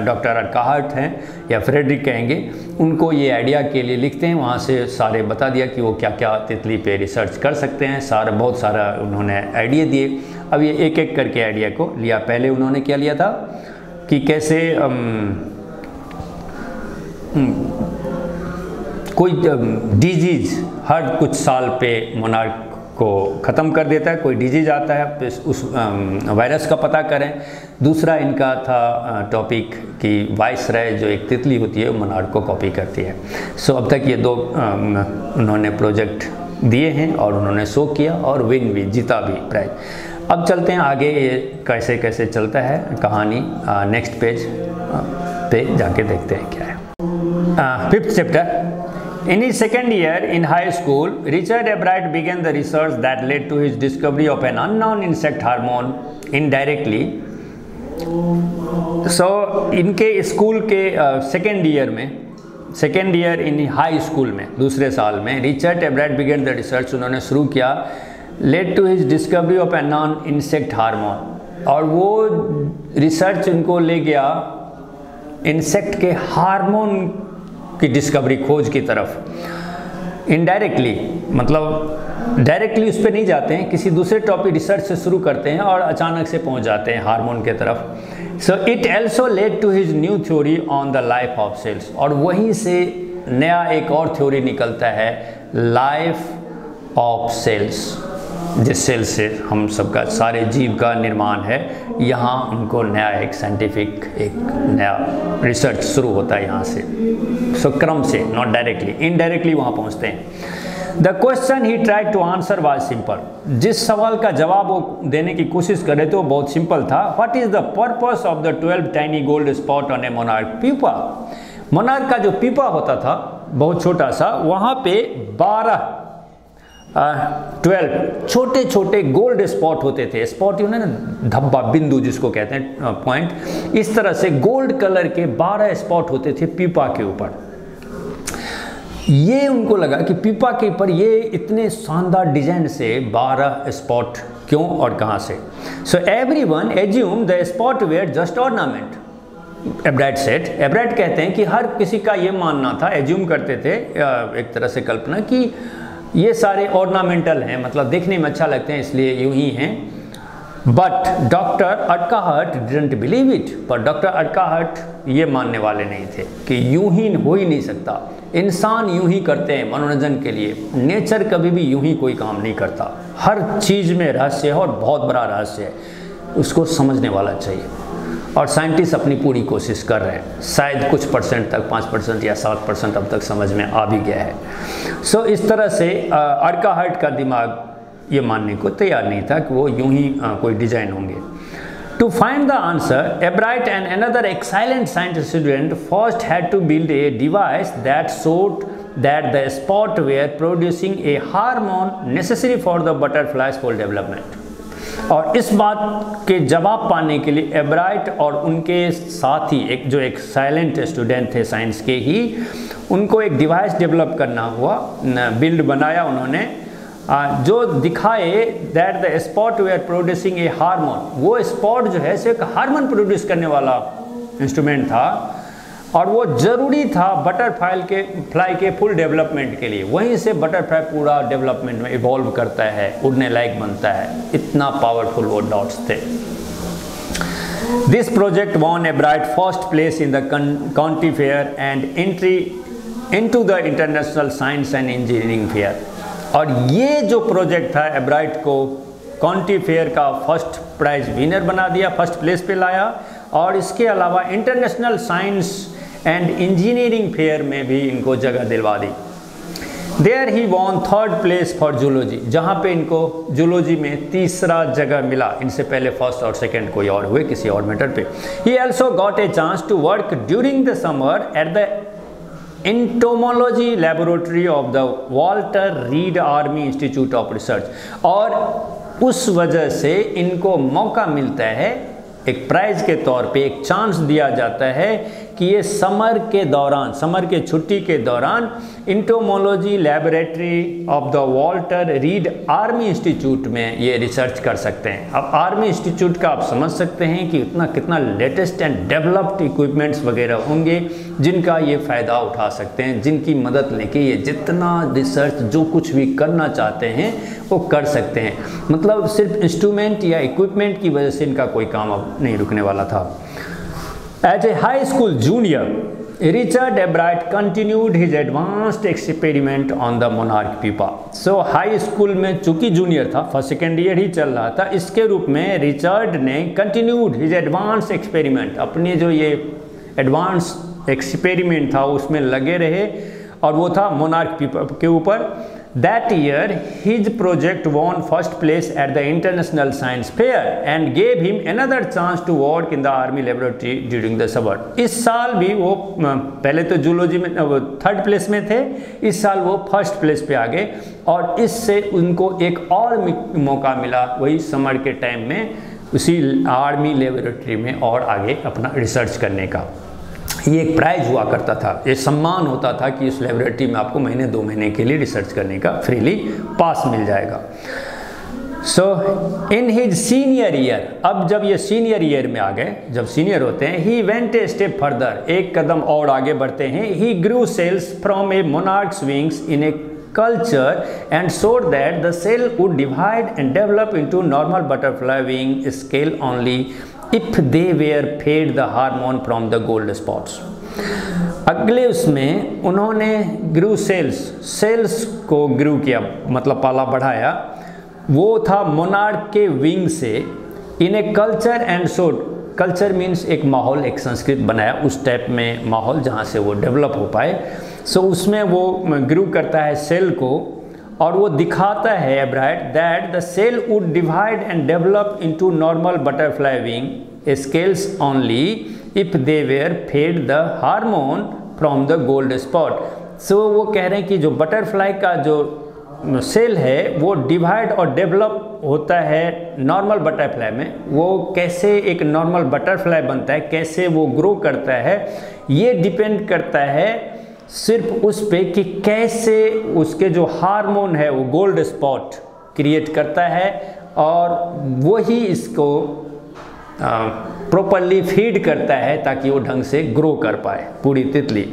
डॉक्टर अर्काहर्ट हैं या फ्रेडरिक कहेंगे, उनको ये आइडिया के लिए लिखते हैं, वहाँ से सारे बता दिया कि वो क्या क्या तितली पे रिसर्च कर सकते हैं, बहुत सारा उन्होंने आइडिया दिए। अब ये एक एक करके आइडिया को लिया। पहले उन्होंने क्या लिया था कि कैसे कोई डिजीज़ हर कुछ साल पे मोनार्क को ख़त्म कर देता है, कोई डिजीज़ आता है तो उस वायरस का पता करें। दूसरा इनका था टॉपिक कि वाइसराय जो एक तितली होती है वो मोनार्क को कॉपी करती है। सो अब तक ये 2 उन्होंने प्रोजेक्ट दिए हैं और उन्होंने शो किया और विन भी, जीता भी प्राइज। अब चलते हैं आगे, ये कैसे कैसे चलता है कहानी, नेक्स्ट पेज पे जाके देखते हैं क्या है। 5th chapter. In his second year in high school, Richard Ebright began the research that led to his discovery of an unknown insect hormone indirectly. So, इनके स्कूल के second year in high school में, दूसरे साल में, Richard Ebright began the research, उन्होंने शुरू किया, led to his discovery of an non insect hormone, और वो रिसर्च उनको ले गया इंसेक्ट के हार्मोन की डिस्कवरी, खोज की तरफ। इनडायरेक्टली मतलब डायरेक्टली उस पर नहीं जाते हैं, किसी दूसरे टॉपिक रिसर्च से शुरू करते हैं और अचानक से पहुंच जाते हैं हार्मोन के तरफ। So it also led to his new theory on the life of cells, और वहीं से नया एक और थ्योरी निकलता है, लाइफ ऑफ सेल्स, जिस सेल से हम सबका सारे जीव का निर्माण है। यहाँ उनको नया एक साइंटिफिक एक नया रिसर्च शुरू होता है यहाँ से। सो क्रम से, नॉट डायरेक्टली, इनडायरेक्टली वहाँ पहुँचते हैं। The question he tried to answer was simple, जिस सवाल का जवाब वो देने की कोशिश कर रहे थे वो बहुत सिंपल था। What is the purpose of the 12 tiny gold spot on A monarch पीपा? मोनार्क का जो पीपा होता था बहुत छोटा सा, वहाँ पे 12 छोटे छोटे गोल्ड स्पॉट होते थे। स्पॉट यू ना धब्बा, बिंदु जिसको कहते हैं, पॉइंट, इस तरह से गोल्ड कलर के 12 स्पॉट होते थे पीपा के ऊपर। ये उनको लगा कि पीपा के ऊपर ये इतने शानदार डिजाइन से 12 स्पॉट क्यों और कहाँ से? So everyone assume the spots were just ornament, Ebright said. Ebright कहते हैं कि हर किसी का ये मानना था, एज्यूम करते थे, एक तरह से कल्पना, कि ये सारे ऑर्नामेंटल हैं, मतलब देखने में अच्छा लगते हैं इसलिए यूं ही हैं। But doctor Urquhart didn't believe it, पर डॉक्टर अर्काहर्ट ये मानने वाले नहीं थे कि यूं ही हो ही नहीं सकता, इंसान यूं ही करते हैं मनोरंजन के लिए, नेचर कभी भी यूं ही कोई काम नहीं करता, हर चीज़ में रहस्य है और बहुत बड़ा रहस्य है, उसको समझने वाला चाहिए। और साइंटिस्ट अपनी पूरी कोशिश कर रहे हैं, शायद कुछ परसेंट तक, 5% या 7% अब तक समझ में आ भी गया है। सो इस तरह से अर्काहर्ट का दिमाग ये मानने को तैयार नहीं था कि वो यूं ही कोई डिजाइन होंगे। To find the answer, Ebright and another excellent scientist student first had to build a device that showed that the spot were producing a hormone necessary for the butterfly's full development. और इस बात के जवाब पाने के लिए एब्राइट और उनके साथी एक साइलेंट स्टूडेंट थे साइंस के ही, उनको एक डिवाइस डेवलप करना हुआ, बिल्ड बनाया उन्होंने, जो दिखाए that the spot were producing a hormone, वो स्पॉट जो है एक हार्मोन प्रोड्यूस करने वाला इंस्ट्रूमेंट था और वो ज़रूरी था बटरफ्लाई के फुल डेवलपमेंट के लिए। वहीं से बटरफ्लाई पूरा डेवलपमेंट में इवॉल्व करता है, उड़ने लायक बनता है, इतना पावरफुल वो डॉट्स थे। This project won Ebright first place in the county fair and entry into the International Science and Engineering Fair. और ये जो प्रोजेक्ट था एब्राइट को काउंटी फेयर का फर्स्ट प्राइज विनर बना दिया, फर्स्ट प्लेस पे लाया, और इसके अलावा International Science and Engineering Fair में भी इनको जगह दिलवा दी। There he won third place for zoology, जहाँ पे इनको जूलॉजी में तीसरा जगह मिला। इनसे पहले फर्स्ट और सेकंड कोई और हुए किसी और मैटर पे। He also got a chance to work during the summer at the entomology laboratory of the Walter Reed Army Institute of Research, और उस वजह से इनको मौका मिलता है, एक प्राइज के तौर पे एक चांस दिया जाता है कि ये समर के दौरान, समर के छुट्टी के दौरान entomology laboratory of the Walter Reed Army institute में ये रिसर्च कर सकते हैं। अब आर्मी इंस्टीट्यूट का आप समझ सकते हैं कि कितना लेटेस्ट एंड डेवलप्ड इक्विपमेंट्स वगैरह होंगे जिनका ये फ़ायदा उठा सकते हैं, जिनकी मदद लेके ये जितना रिसर्च जो कुछ भी करना चाहते हैं वो कर सकते हैं। मतलब सिर्फ इंस्ट्रूमेंट या इक्विपमेंट की वजह से इनका कोई काम अब नहीं रुकने वाला था। As a high school junior, Richard Ebright continued his advanced experiment on the monarch pupa. So high school में चूंकि जूनियर था, फर्स्ट सेकेंड ईयर ही चल रहा था, इसके रूप में रिचर्ड ने कंटिन्यूड हिज एडवांस एक्सपेरिमेंट, अपने जो ये एडवांस एक्सपेरिमेंट था उसमें लगे रहे, और वो था मोनार्क पीपा के ऊपर। That year, his project won first place at the International Science Fair and gave him another chance to work in the Army Laboratory during the summer. इस साल भी वो पहले तो जूलॉजी में थर्ड प्लेस में थे, इस साल वो फर्स्ट प्लेस पे आ गए, और इससे उनको एक और मौका मिला वही समर के टाइम में उसी आर्मी लेबोरेटरी में और आगे अपना रिसर्च करने का। ये एक प्राइज हुआ करता था, ये सम्मान होता था कि इस लेबोरेटरी में आपको महीने 2 महीने के लिए रिसर्च करने का फ्रीली पास मिल जाएगा। सो इन हिज सीनियर ईयर, अब जब ये सीनियर ईयर में आ गए, जब सीनियर होते हैं, he went a step further, एक कदम और आगे बढ़ते हैं। He grew cells from a monarch's wings in a culture and showed that the cell would divide and develop into normal butterfly wing scale only if they were fed the hormone from the gold spots. अगले उसमें उन्होंने ग्रू sales को ग्रू किया, मतलब पाला बढ़ाया, वो था मोनार्क के विंग से, in a culture and showed, culture means एक माहौल, एक संस्कृत बनाया, उस टाइप में माहौल जहाँ से वो डेवलप हो पाए। सो उसमें वो ग्रू करता है सेल को, और वो दिखाता है Ebright that the cell would divide and develop into normal butterfly wing scales only if they were fed the hormone from the gold spot. So वो कह रहे हैं कि जो बटरफ्लाई का जो सेल है वो डिवाइड और डेवलप होता है नॉर्मल बटरफ्लाई में, वो कैसे एक नॉर्मल बटरफ्लाई बनता है, कैसे वो ग्रो करता है, ये डिपेंड करता है सिर्फ उस पे कि कैसे उसके जो हार्मोन है वो गोल्ड स्पॉट क्रिएट करता है, और वही इसको प्रॉपरली फीड करता है ताकि वो ढंग से ग्रो कर पाए पूरी तितली।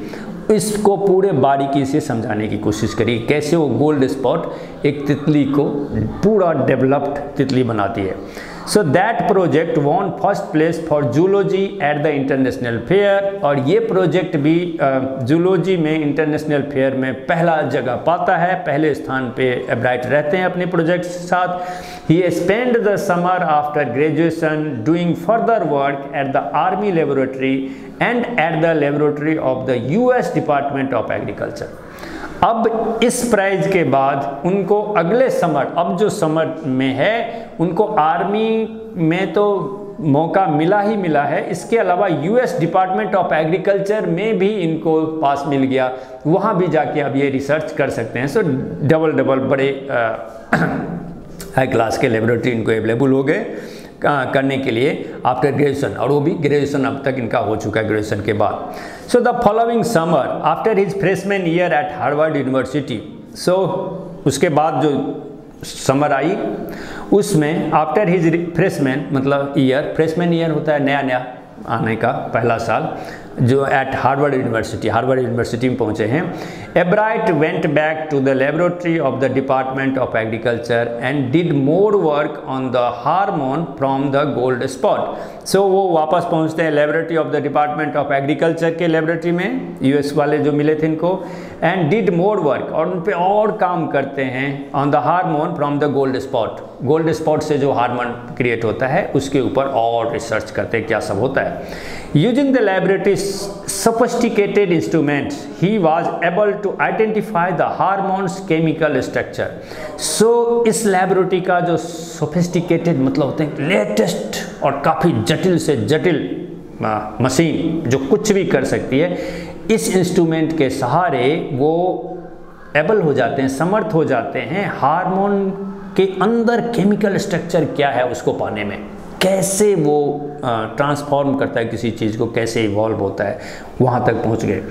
इसको पूरे बारीकी से समझाने की कोशिश करी कैसे वो गोल्ड स्पॉट एक तितली को पूरा डेवलप्ड तितली बनाती है। So that project won first place for zoology at the international fair, और ये प्रोजेक्ट भी जूलॉजी में इंटरनेशनल फेयर में पहला जगह पाता है, पहले स्थान पे एब्राइट रहते हैं अपने प्रोजेक्ट के साथ। He spent the summer after graduation doing further work at the army laboratory and at the laboratory of the US department of agriculture. अब इस प्राइज के बाद उनको अगले समर, अब जो समर में है, उनको आर्मी में तो मौका मिला ही मिला है, इसके अलावा US डिपार्टमेंट ऑफ एग्रीकल्चर में भी इनको पास मिल गया, वहाँ भी जाके अब ये रिसर्च कर सकते हैं। सो डबल बड़े हाई क्लास के लेबोरेटरी इनको अवेलेबल हो गए करने के लिए आफ्टर ग्रेजुएशन, और वो भी ग्रेजुएशन अब तक इनका हो चुका है ग्रेजुएशन के बाद। So the following summer after his freshman year at Harvard University, so उसके बाद जो समर आई, उसमें आफ्टर हिज फ्रेशमैन मतलब ईयर, फ्रेशमैन ईयर होता है नया नया आने का पहला साल, जो एट हार्वर्ड यूनिवर्सिटी में पहुंचे हैं। Ebright went back to the laboratory of the department of agriculture and did more work on the hormone from the gold spot. So वो वापस पहुंचते हैं laboratory of the department of agriculture के laboratory में, US वाले जो मिले थे इनको, एंड डिड मोर वर्क, और उन पे और काम करते हैं, on the hormone from the gold spot, gold spot से जो हार्मोन क्रिएट होता है उसके ऊपर और रिसर्च करते हैं क्या सब होता है। Using the laboratory sophisticated instruments, he was able to identify the hormones chemical structure. So इस लेबोरेटरी का जो sophisticated मतलब होते हैं लेटेस्ट और काफ़ी जटिल से जटिल मशीन जो कुछ भी कर सकती है, इस इंस्ट्रूमेंट के सहारे वो एबल हो जाते हैं, समर्थ हो जाते हैं हार्मोन के अंदर केमिकल स्ट्रक्चर क्या है उसको पाने में, कैसे वो ट्रांसफॉर्म करता है किसी चीज़ को, कैसे इवॉल्व होता है, वहाँ तक पहुँच गए।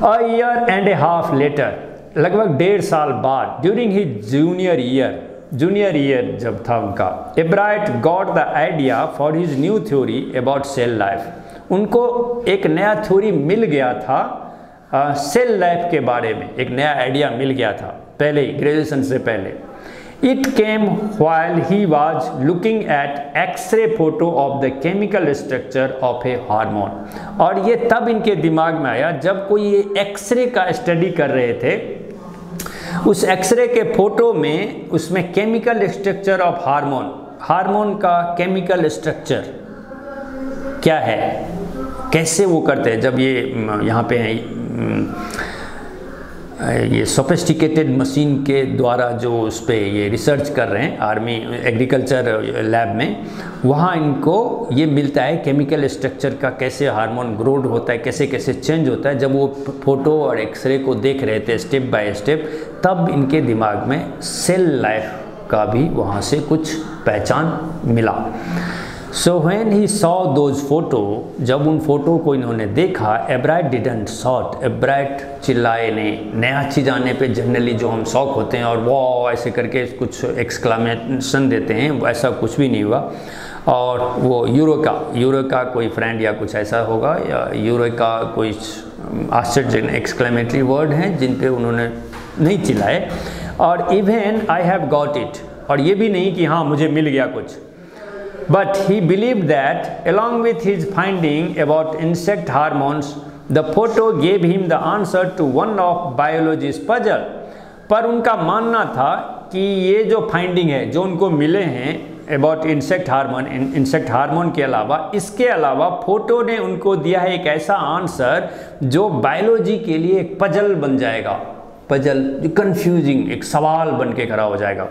A year and a half later, लगभग 1.5 साल बाद, ड्यूरिंग हिज जूनियर ईयर जब था उनका, Ebright got the idea for his new theory about cell life. उनको एक नया थ्योरी मिल गया था सेल लाइफ के बारे में, एक नया आइडिया मिल गया था पहले ही, ग्रेजुएशन से पहले। It came while he was looking at X-ray photo of the chemical structure of a hormone। और ये तब इनके दिमाग में आया जब कोई ये एक्सरे का स्टडी कर रहे थे, उस एक्सरे के फोटो में उसमें केमिकल स्ट्रक्चर ऑफ हार्मोन का केमिकल स्ट्रक्चर क्या है, कैसे वो करते हैं। जब ये यहाँ पे ये सोफिस्टिकेटेड मशीन के द्वारा जो उस पर ये रिसर्च कर रहे हैं आर्मी एग्रीकल्चर लैब में, वहाँ इनको ये मिलता है केमिकल स्ट्रक्चर का, कैसे हार्मोन ग्रोड होता है, कैसे कैसे चेंज होता है। जब वो फोटो और एक्सरे को देख रहे थे स्टेप बाय स्टेप, तब इनके दिमाग में सेल लाइफ का भी वहाँ से कुछ पहचान मिला। So when he saw those photo, जब उन फोटो को इन्होंने देखा, एब्राइट डिडंट शॉट, एब्राइट चिल्लाए नहीं। नया चीज़ आने पे जनरली जो हम शौक होते हैं और वो ऐसे करके कुछ एक्सक्लामेशन देते हैं, वैसा कुछ भी नहीं हुआ। और वो यूरो का कोई फ्रेंड या कुछ ऐसा होगा, या यूरो का कोई आश्चर्य एक्सक्लेमेटरी वर्ड हैं जिन पे उन्होंने नहीं चिल्लाए। और even I have got it, और ये भी नहीं कि हाँ मुझे मिल गया कुछ, but he believed that along with his finding about insect hormones, the photo gave him the answer to one of biology's puzzle। पर उनका मानना था कि ये जो फाइंडिंग है जो उनको मिले हैं अबाउट इंसेक्ट हार्मोन के अलावा, इसके अलावा फोटो ने उनको दिया है एक ऐसा आंसर जो बायोलॉजी के लिए एक पजल बन जाएगा, पजल जो कंफ्यूजिंग एक सवाल बन के खड़ा हो जाएगा।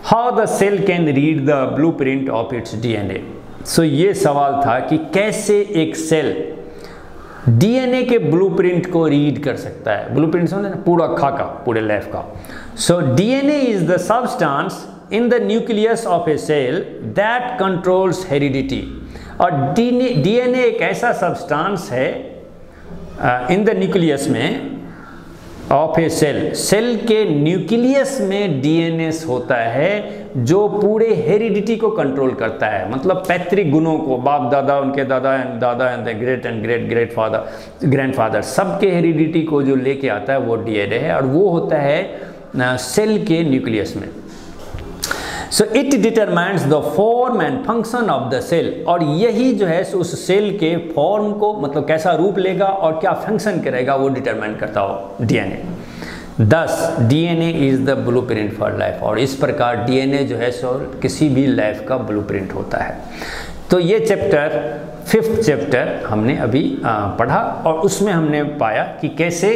How the cell can read the blueprint of its DNA. So ये सवाल था कि कैसे एक सेल डीएनए के ब्लूप्रिंट को रीड कर सकता है। ब्लूप्रिंट समझे ना, पूरा खाका, पूरे लाइफ का। So DNA is the substance in the nucleus of a cell that controls heredity. और डीएनए एक ऐसा सब्सटेंस है इन द न्यूक्लियस में ऑफ ए सेल के न्यूक्लियस में डीएनए होता है जो पूरे हेरिडिटी को कंट्रोल करता है, मतलब पैतृक गुणों को, बाप दादा, उनके दादा एंड ग्रेट एंड ग्रैंडफादर सबके हेरिडिटी को जो लेके आता है वो डीएनए है, और वो होता है सेल के न्यूक्लियस में। So it determines the form and function of the cell. और यही जो है उस सेल के फॉर्म को, मतलब कैसा रूप लेगा और क्या फंक्शन करेगा, वो डिटरमाइन करता हो डीएनए। दस DNA is the blueprint for life. और इस प्रकार डीएनए जो है सो किसी भी लाइफ का ब्लूप्रिंट होता है। तो ये चैप्टर 5th चैप्टर हमने अभी पढ़ा, और उसमें हमने पाया कि कैसे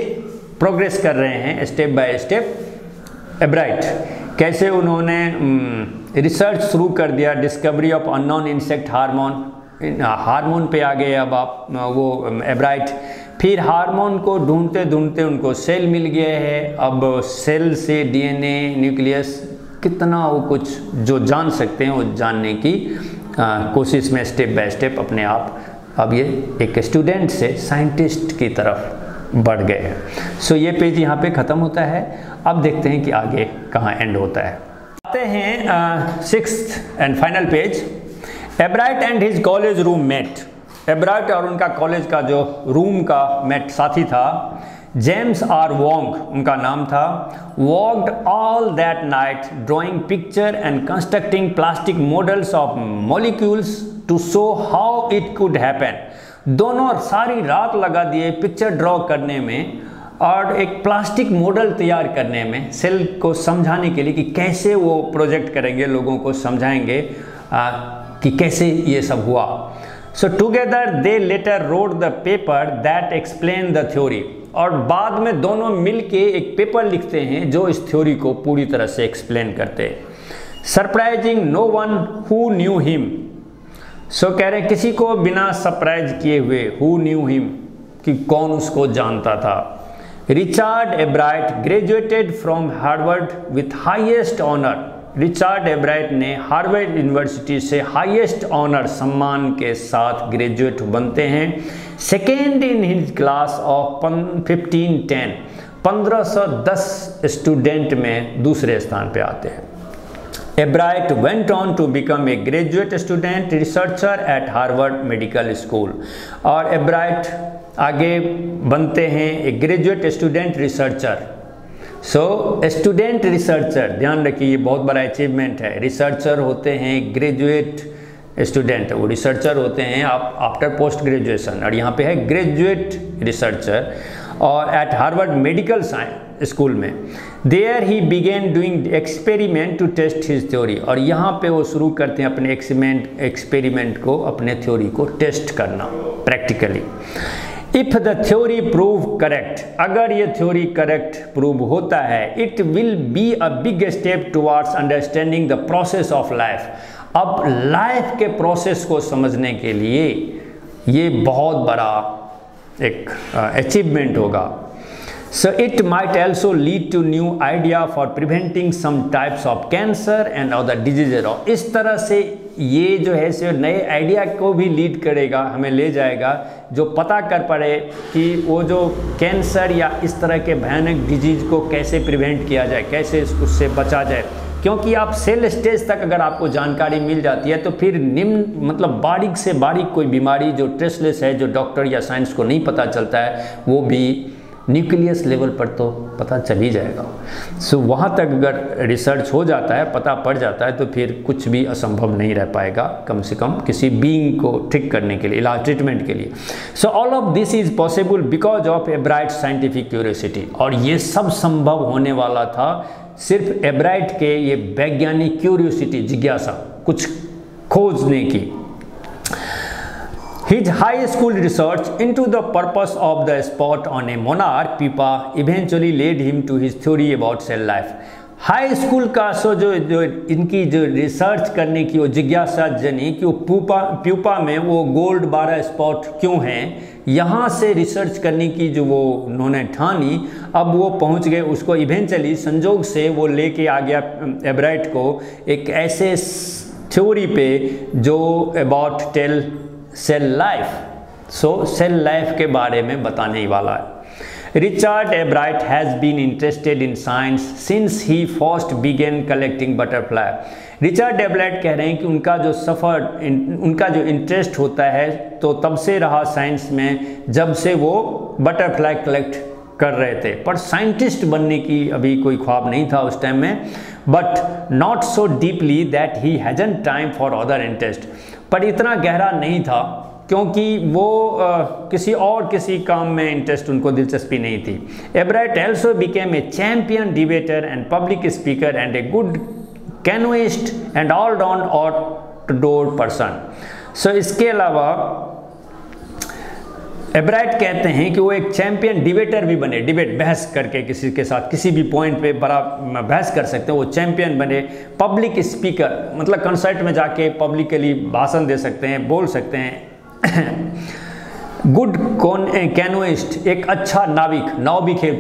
प्रोग्रेस कर रहे हैं स्टेप बाय स्टेप एब्राइट, कैसे उन्होंने रिसर्च शुरू कर दिया, discovery of unknown insect hormone पे आ गए अब आप वो एब्राइट। फिर हार्मोन को ढूंढते ढूंढते उनको सेल मिल गए हैं, अब सेल से डीएनए न्यूक्लियस, कितना वो कुछ जो जान सकते हैं वो जानने की कोशिश में स्टेप बाय स्टेप अपने आप अब ये एक स्टूडेंट से साइंटिस्ट की तरफ बढ़ गए हैं। सो ये पेज यहाँ पे ख़त्म होता है। अब देखते हैं कि आगे कहाँ एंड होता है। आते हैं 6th and final page. Ebright and his college roommate. Ebright और उनका कॉलेज का जो रूम का मेट साथी था, जेम्स आर वोंग उनका नाम था, walked all that night drawing picture and constructing plastic models of molecules to show how it could happen. दोनों सारी रात लगा दिए पिक्चर ड्रॉ करने में और एक प्लास्टिक मॉडल तैयार करने में, सेल को समझाने के लिए कि कैसे वो प्रोजेक्ट करेंगे, लोगों को समझाएंगे कि कैसे ये सब हुआ। सो together they letter road the paper that explain the theory. और बाद में दोनों मिलके एक पेपर लिखते हैं जो इस थ्योरी को पूरी तरह से एक्सप्लेन करते हैं। Surprising no one who knew him. So कह रहे हैं किसी को बिना सरप्राइज किए हुए, हु न्यू हिम कि कौन उसको जानता था। Richard Ebright graduated from Harvard with highest honour. Richard Ebright ने हार्वर्ड यूनिवर्सिटी से हाईएस्ट ऑनर सम्मान के साथ ग्रेजुएट बनते हैं। Second in his class of 1510, 1510 student में दूसरे स्थान पे आते हैं। Ebright went on to become a graduate student researcher at Harvard Medical School. और एब्राइट आगे बनते हैं एक graduate student researcher. So student researcher, ध्यान रखिए ये बहुत बड़ा अचीवमेंट है। रिसर्चर होते हैं ग्रेजुएट स्टूडेंट, वो रिसर्चर होते हैं आप आफ्टर पोस्ट ग्रेजुएशन, और यहाँ पे है ग्रेजुएट रिसर्चर। और at Harvard Medical Science School में there he began doing experiment to test his theory. और यहाँ पे वो शुरू करते हैं अपने एक्सपेरिमेंट को, अपने थ्योरी को टेस्ट करना practically. If the theory prove correct, अगर ये थ्योरी करेक्ट प्रूव होता है, it will be a big step towards understanding the process of life. अब लाइफ के प्रोसेस को समझने के लिए ये बहुत बड़ा एक अचीवमेंट होगा। So it might also lead to new idea for preventing some types of cancer and other diseases. और इस तरह से ये जो है सो नए आइडिया को भी लीड करेगा, हमें ले जाएगा, जो पता कर पड़े कि वो जो कैंसर या इस तरह के भयानक डिजीज को कैसे प्रिवेंट किया जाए, कैसे उससे बचा जाए। क्योंकि आप सेल स्टेज तक अगर आपको जानकारी मिल जाती है तो फिर निम्न मतलब बारीक से बारीक कोई बीमारी जो ट्रेसलेस है, जो डॉक्टर या साइंस को नहीं पता चलता है, वो भी न्यूक्लियस लेवल पर तो पता चल ही जाएगा। सो वहाँ तक अगर रिसर्च हो जाता है, पता पड़ जाता है, तो फिर कुछ भी असंभव नहीं रह पाएगा, कम से कम किसी बीइंग को ठीक करने के लिए, इलाज ट्रीटमेंट के लिए। So all of this is possible because of एब्राइट scientific curiosity. और ये सब संभव होने वाला था सिर्फ एब्राइट के ये वैज्ञानिक क्यूरियोसिटी, जिज्ञासा, कुछ खोजने की। His high school research into the purpose of the spot on a monarch pupa eventually led him to his theory about cell life. High school का जो इनकी जो रिसर्च करने की वो जिज्ञासा जनी कि वो प्यूपा में वो गोल्ड 12 स्पॉट क्यों हैं, यहाँ से रिसर्च करने की जो वो उन्होंने ठानी, अब वो पहुँच गए उसको। इवेंचुअली संजोग से वो लेके आ गया एब्राइट को एक ऐसे थ्योरी पे जो about tell cell life. So cell life के बारे में बताने वाला है। Richard Ebright has been interested in science since he first began collecting butterfly. Richard एब्राइट कह रहे हैं कि उनका जो इंटरेस्ट होता है तो तब से रहा साइंस में, जब से वो बटरफ्लाई कलेक्ट कर रहे थे। पर साइंटिस्ट बनने की अभी कोई ख्वाब नहीं था उस टाइम में, but not so deeply that he hasn't time for other interest. पर इतना गहरा नहीं था क्योंकि वो किसी काम में इंटरेस्ट, उनको दिलचस्पी नहीं थी। Ebright also became a champion debater and public speaker and a good canoeist and all round outdoor person. So इसके अलावा एब्राइट कहते हैं कि वो एक चैंपियन डिबेटर भी बने, डिबेट बहस करके किसी के साथ किसी भी पॉइंट पे बड़ा बहस कर सकते हैं, वो चैंपियन बने। पब्लिक स्पीकर मतलब कंसर्ट में जाके पब्लिकली भाषण दे सकते हैं, बोल सकते हैं। गुड कैनोइस्ट, एक अच्छा नाविक, नाव भी खेल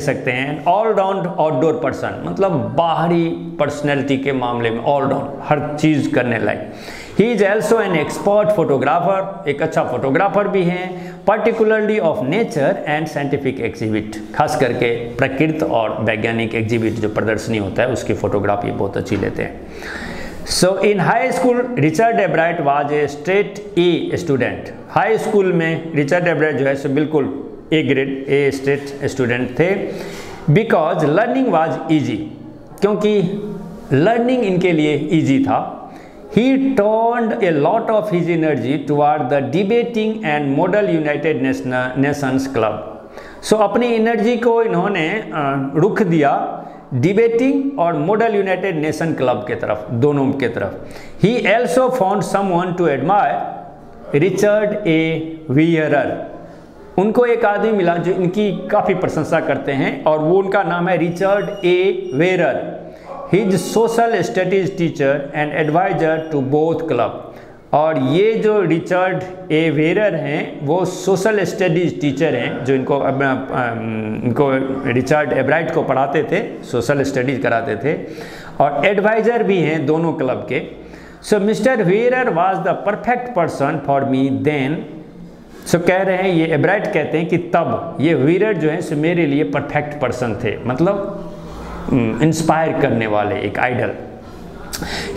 सकते हैं। ऑल राउंड आउटडोर पर्सन मतलब बाहरी पर्सनैलिटी के मामले में ऑल राउंड, हर चीज़ करने लायक। He is also an expert photographer, एक अच्छा फोटोग्राफर भी हैं, particularly of nature and scientific exhibit, खास करके प्रकृति और वैज्ञानिक एग्जिबिट जो प्रदर्शनी होता है उसकी फोटोग्राफी बहुत अच्छी लेते हैं। So in high school Richard Ebright was a straight A student. High school में रिचर्ड एब्राइट जो है सो बिल्कुल A grade A straight student थे। बिकॉज लर्निंग वाज ईजी, क्योंकि लर्निंग इनके लिए ईजी था। He turned a lot of his energy toward the debating and Model United Nations Club. So अपनी एनर्जी को इन्होंने रुख दिया डिबेटिंग और मॉडल यूनाइटेड नेशन क्लब के तरफ, दोनों के तरफ। He also found someone to admire, Richard A Weiherer. उनको एक आदमी मिला जो इनकी काफ़ी प्रशंसा करते हैं और वो उनका नाम है Richard A Weiherer. He is social studies teacher and adviser to both club. और ये जो रिचर्ड ए वेरर हैं वो सोशल स्टडीज टीचर हैं जो इनको रिचर्ड एब्राइट को पढ़ाते थे, सोशल स्टडीज कराते थे और एडवाइज़र भी हैं दोनों क्लब के। So mister Weiherer was the perfect person for me then. So कह रहे हैं, ये एब्राइट कहते हैं कि तब ये वेरर जो है सो मेरे लिए परफेक्ट पर्सन थे, मतलब इंस्पायर करने वाले, एक idol.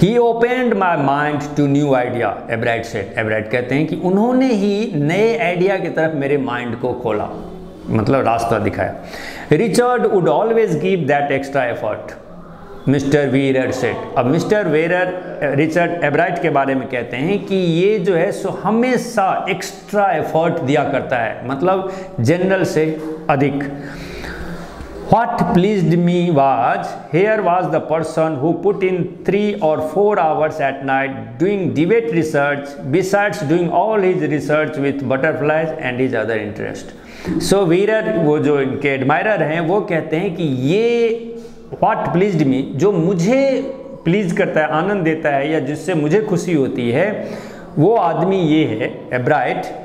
He opened my mind to new idea, Ebright said. Ebright कहते हैं कि उन्होंने ही नए आइडिया की तरफ मेरे माइंड को खोला, मतलब रास्ता दिखाया। Richard would always give that extra effort, mister Weiherer said. अब मिस्टर वेरर रिचर्ड एब्राइट के बारे में कहते हैं कि ये जो है सो हमेशा एक्स्ट्रा एफर्ट दिया करता है, मतलब जनरल से अधिक। What pleased me was, here was the person who put in 3 or 4 hours at night doing debate research, besides doing all his research with butterflies and his other interest. So वीरर, वो जो इनके admirer हैं, वो कहते हैं कि ये what pleased me, जो मुझे प्लीज करता है, आनंद देता है या जिससे मुझे खुशी होती है, वो आदमी ये है एब्राइट,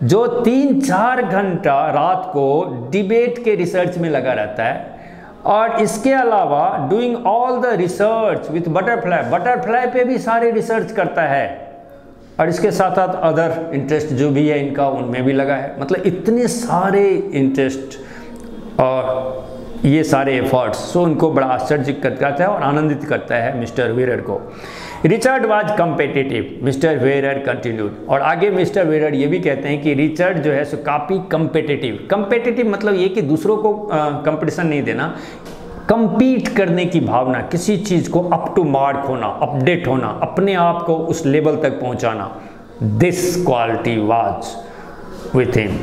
जो 3-4 घंटा रात को डिबेट के रिसर्च में लगा रहता है और इसके अलावा doing all the research with butterfly, butterfly पे भी सारे रिसर्च करता है और इसके साथ साथ अदर इंटरेस्ट जो भी है इनका उनमें भी लगा है। मतलब इतने सारे इंटरेस्ट और ये सारे एफर्ट्स, सो उनको बड़ा आश्चर्य करता है और आनंदित करता है मिस्टर वेरर को। Richard was competitive, mister Verrer continued. और आगे मिस्टर वेरर ये भी कहते हैं कि रिचर्ड जो है सो काफ़ी कम्पिटिटिव। कम्पिटिटिव मतलब ये कि दूसरों को कंपटीशन नहीं देना, compete करने की भावना, किसी चीज़ को अप टू मार्क होना, अपडेट होना, अपने आप को उस लेवल तक पहुंचाना। This quality was with him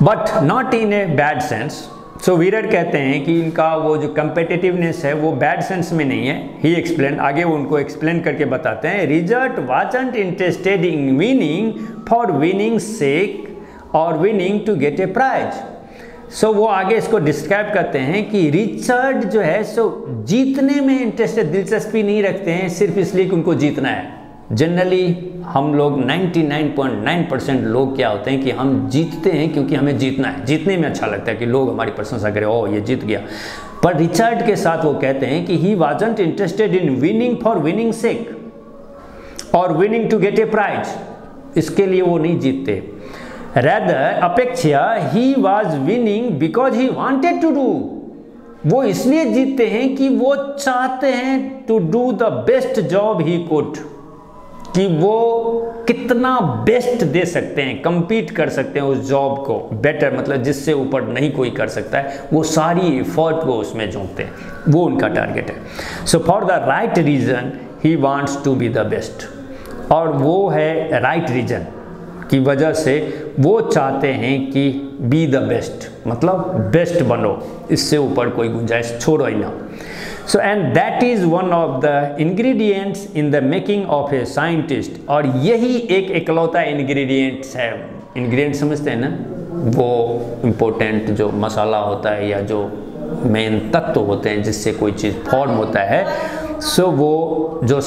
but not in a bad sense. So Verrer कहते हैं कि इनका वो जो कंपेटिटिवनेस है वो बैड सेंस में नहीं है। ही एक्सप्लेन, आगे वो उनको एक्सप्लेन करके बताते हैं। Richard wasn't interested in winning for winning sake और winning to get a prize. So वो आगे इसको डिस्क्राइब करते हैं कि रिचर्ड जो है सो जीतने में इंटरेस्टेड, दिलचस्पी नहीं रखते हैं सिर्फ इसलिए कि उनको जीतना है। जनरली हम लोग 99.9% लोग क्या होते हैं कि हम जीतते हैं क्योंकि हमें जीतना है, जीतने में अच्छा लगता है कि लोग हमारी प्रशंसा करें, ओ ये जीत गया। पर रिचर्ड के साथ वो कहते हैं कि he wasn't interested in winning for winning sake और winning to get a prize, इसके लिए वो नहीं जीतते। रैदर अपेक्षा he was winning because he wanted to do, वो इसलिए जीतते हैं कि वो चाहते हैं to do the best job he could, कि वो कितना बेस्ट दे सकते हैं, compete कर सकते हैं उस जॉब को बेटर, मतलब जिससे ऊपर नहीं कोई कर सकता है, वो सारी एफर्ट वो उसमें झोंकते हैं, वो उनका टारगेट है। So for the right reason he wants to be the best, और वो है राइट रीज़न की वजह से वो चाहते हैं कि बी द बेस्ट, मतलब बेस्ट बनो, इससे ऊपर कोई गुंजाइश छोड़ो ही ना। So and that is one of the ingredients in the making of a scientist, और यही एक इकलौता इंग्रेडिएंट्स है। इंग्रेडिएंट समझते हैं ना, वो इम्पोर्टेंट जो मसाला होता है या जो मेन तत्व होते हैं जिससे कोई चीज़ फॉर्म होता है। सो वो जो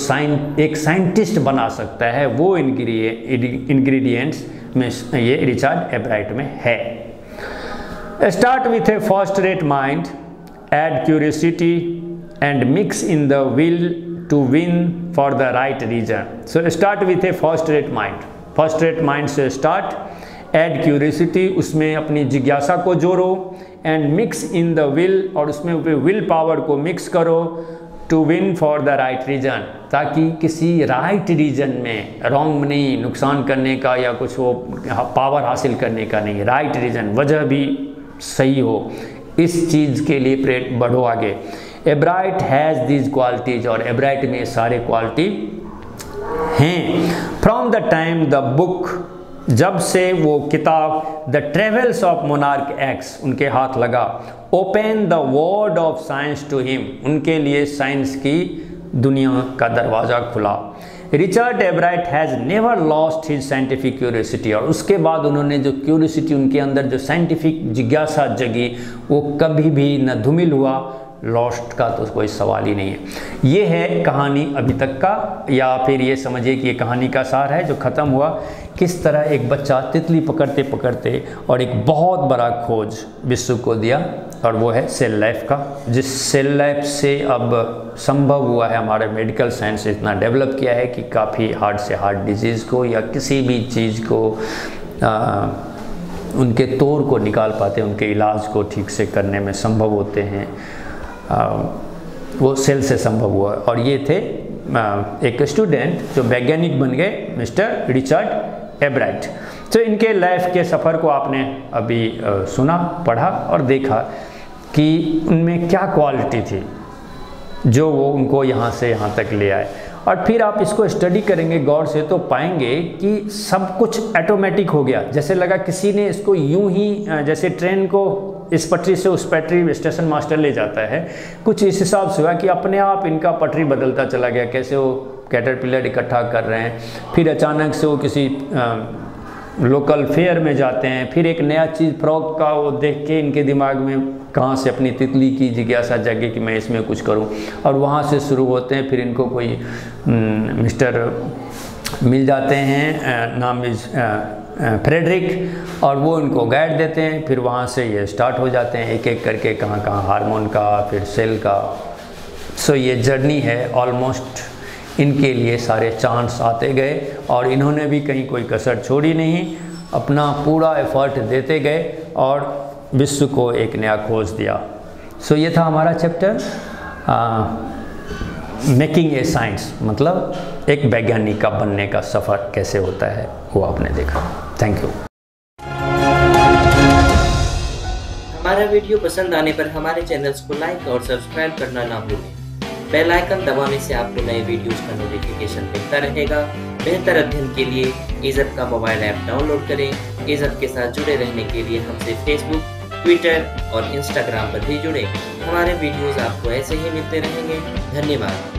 एक साइंटिस्ट बना सकता है वो इंग्रेडिएंट्स में ये रिचर्ड एब्राइट में है। Start with a first rate mind, add curiosity and mix in the will to win for the right reason. So start with a first rate mind. First rate mind से start, add curiosity, उसमें अपनी जिज्ञासा को जोड़ो, and mix in the will, और उसमें will power को mix करो, to win for the right reason, ताकि किसी right reason में, wrong नहीं, नुकसान करने का या कुछ वो पावर हासिल करने का नहीं, right reason, वजह भी सही हो, इस चीज़ के लिए बढ़ो आगे। एब्राइट हैज़ दीज क्वालिटीज, और एब्राइट में सारे क्वालिटी हैं। From the time the book, जब से वो किताब the travels of monarch X उनके हाथ लगा, open the world of science to him, उनके लिए साइंस की दुनिया का दरवाज़ा खुला। Richard Ebright has never lost his scientific curiosity, और उसके बाद उन्होंने जो क्यूरियोसिटी उनके अंदर जो साइंटिफिक जिज्ञासा जगी वो कभी भी न धूमिल हुआ, लॉस्ट का तो कोई सवाल ही नहीं है। ये है कहानी अभी तक का, या फिर ये समझिए कि ये कहानी का सार है जो ख़त्म हुआ। किस तरह एक बच्चा तितली पकड़ते पकड़ते और एक बहुत बड़ा खोज विश्व को दिया, और वो है सेल लाइफ का, जिस सेल लाइफ से अब संभव हुआ है, हमारे मेडिकल साइंस इतना डेवलप किया है कि काफ़ी हार्ट से हार्ट डिजीज़ को या किसी भी चीज़ को उनके तौर को निकाल पाते हैं, उनके इलाज को ठीक से करने में संभव होते हैं, वो सेल से संभव हुआ। और ये थे एक स्टूडेंट जो वैज्ञानिक बन गए, मिस्टर रिचर्ड एब्राइट। तो इनके लाइफ के सफ़र को आपने अभी सुना, पढ़ा और देखा कि उनमें क्या क्वालिटी थी जो वो उनको यहाँ से यहाँ तक ले आए। और फिर आप इसको स्टडी करेंगे गौर से तो पाएंगे कि सब कुछ ऑटोमेटिक हो गया। जैसे लगा किसी ने इसको यूं ही, जैसे ट्रेन को इस पटरी से उस पटरी स्टेशन मास्टर ले जाता है, कुछ इस हिसाब से हुआ कि अपने आप इनका पटरी बदलता चला गया। कैसे वो कैटरपिलर इकट्ठा कर रहे हैं, फिर अचानक से वो किसी लोकल फेयर में जाते हैं, फिर एक नया चीज़ फ्रॉग का वो देख के इनके दिमाग में कहाँ से अपनी तितली की जिज्ञासा जागे कि मैं इसमें कुछ करूं, और वहाँ से शुरू होते हैं। फिर इनको कोई मिस्टर मिल जाते हैं, नाम इज फ्रेडरिक, और वो इनको गाइड देते हैं। फिर वहाँ से ये स्टार्ट हो जाते हैं एक एक करके, कहाँ कहाँ हार्मोन का, फिर सेल का। सो ये जर्नी है ऑलमोस्ट, इनके लिए सारे चांस आते गए और इन्होंने भी कहीं कोई कसर छोड़ी नहीं, अपना पूरा एफर्ट देते गए और विश्व को एक नया खोज दिया। सो ये था हमारा चैप्टर मेकिंग ए साइंस, मतलब एक वैज्ञानिक का बनने का सफ़र कैसे होता है वो आपने देखा। Thank you. हमारा वीडियो पसंद आने पर हमारे चैनल्स को लाइक और सब्सक्राइब करना ना भूलें। बेल आइकन दबाने से आपको नए वीडियोस का नोटिफिकेशन मिलता रहेगा। बेहतर अध्ययन के लिए इज़प का मोबाइल ऐप डाउनलोड करें। इज़प के साथ जुड़े रहने के लिए हमसे फेसबुक, ट्विटर और इंस्टाग्राम पर भी जुड़ें। हमारे वीडियोस आपको ऐसे ही मिलते रहेंगे। धन्यवाद।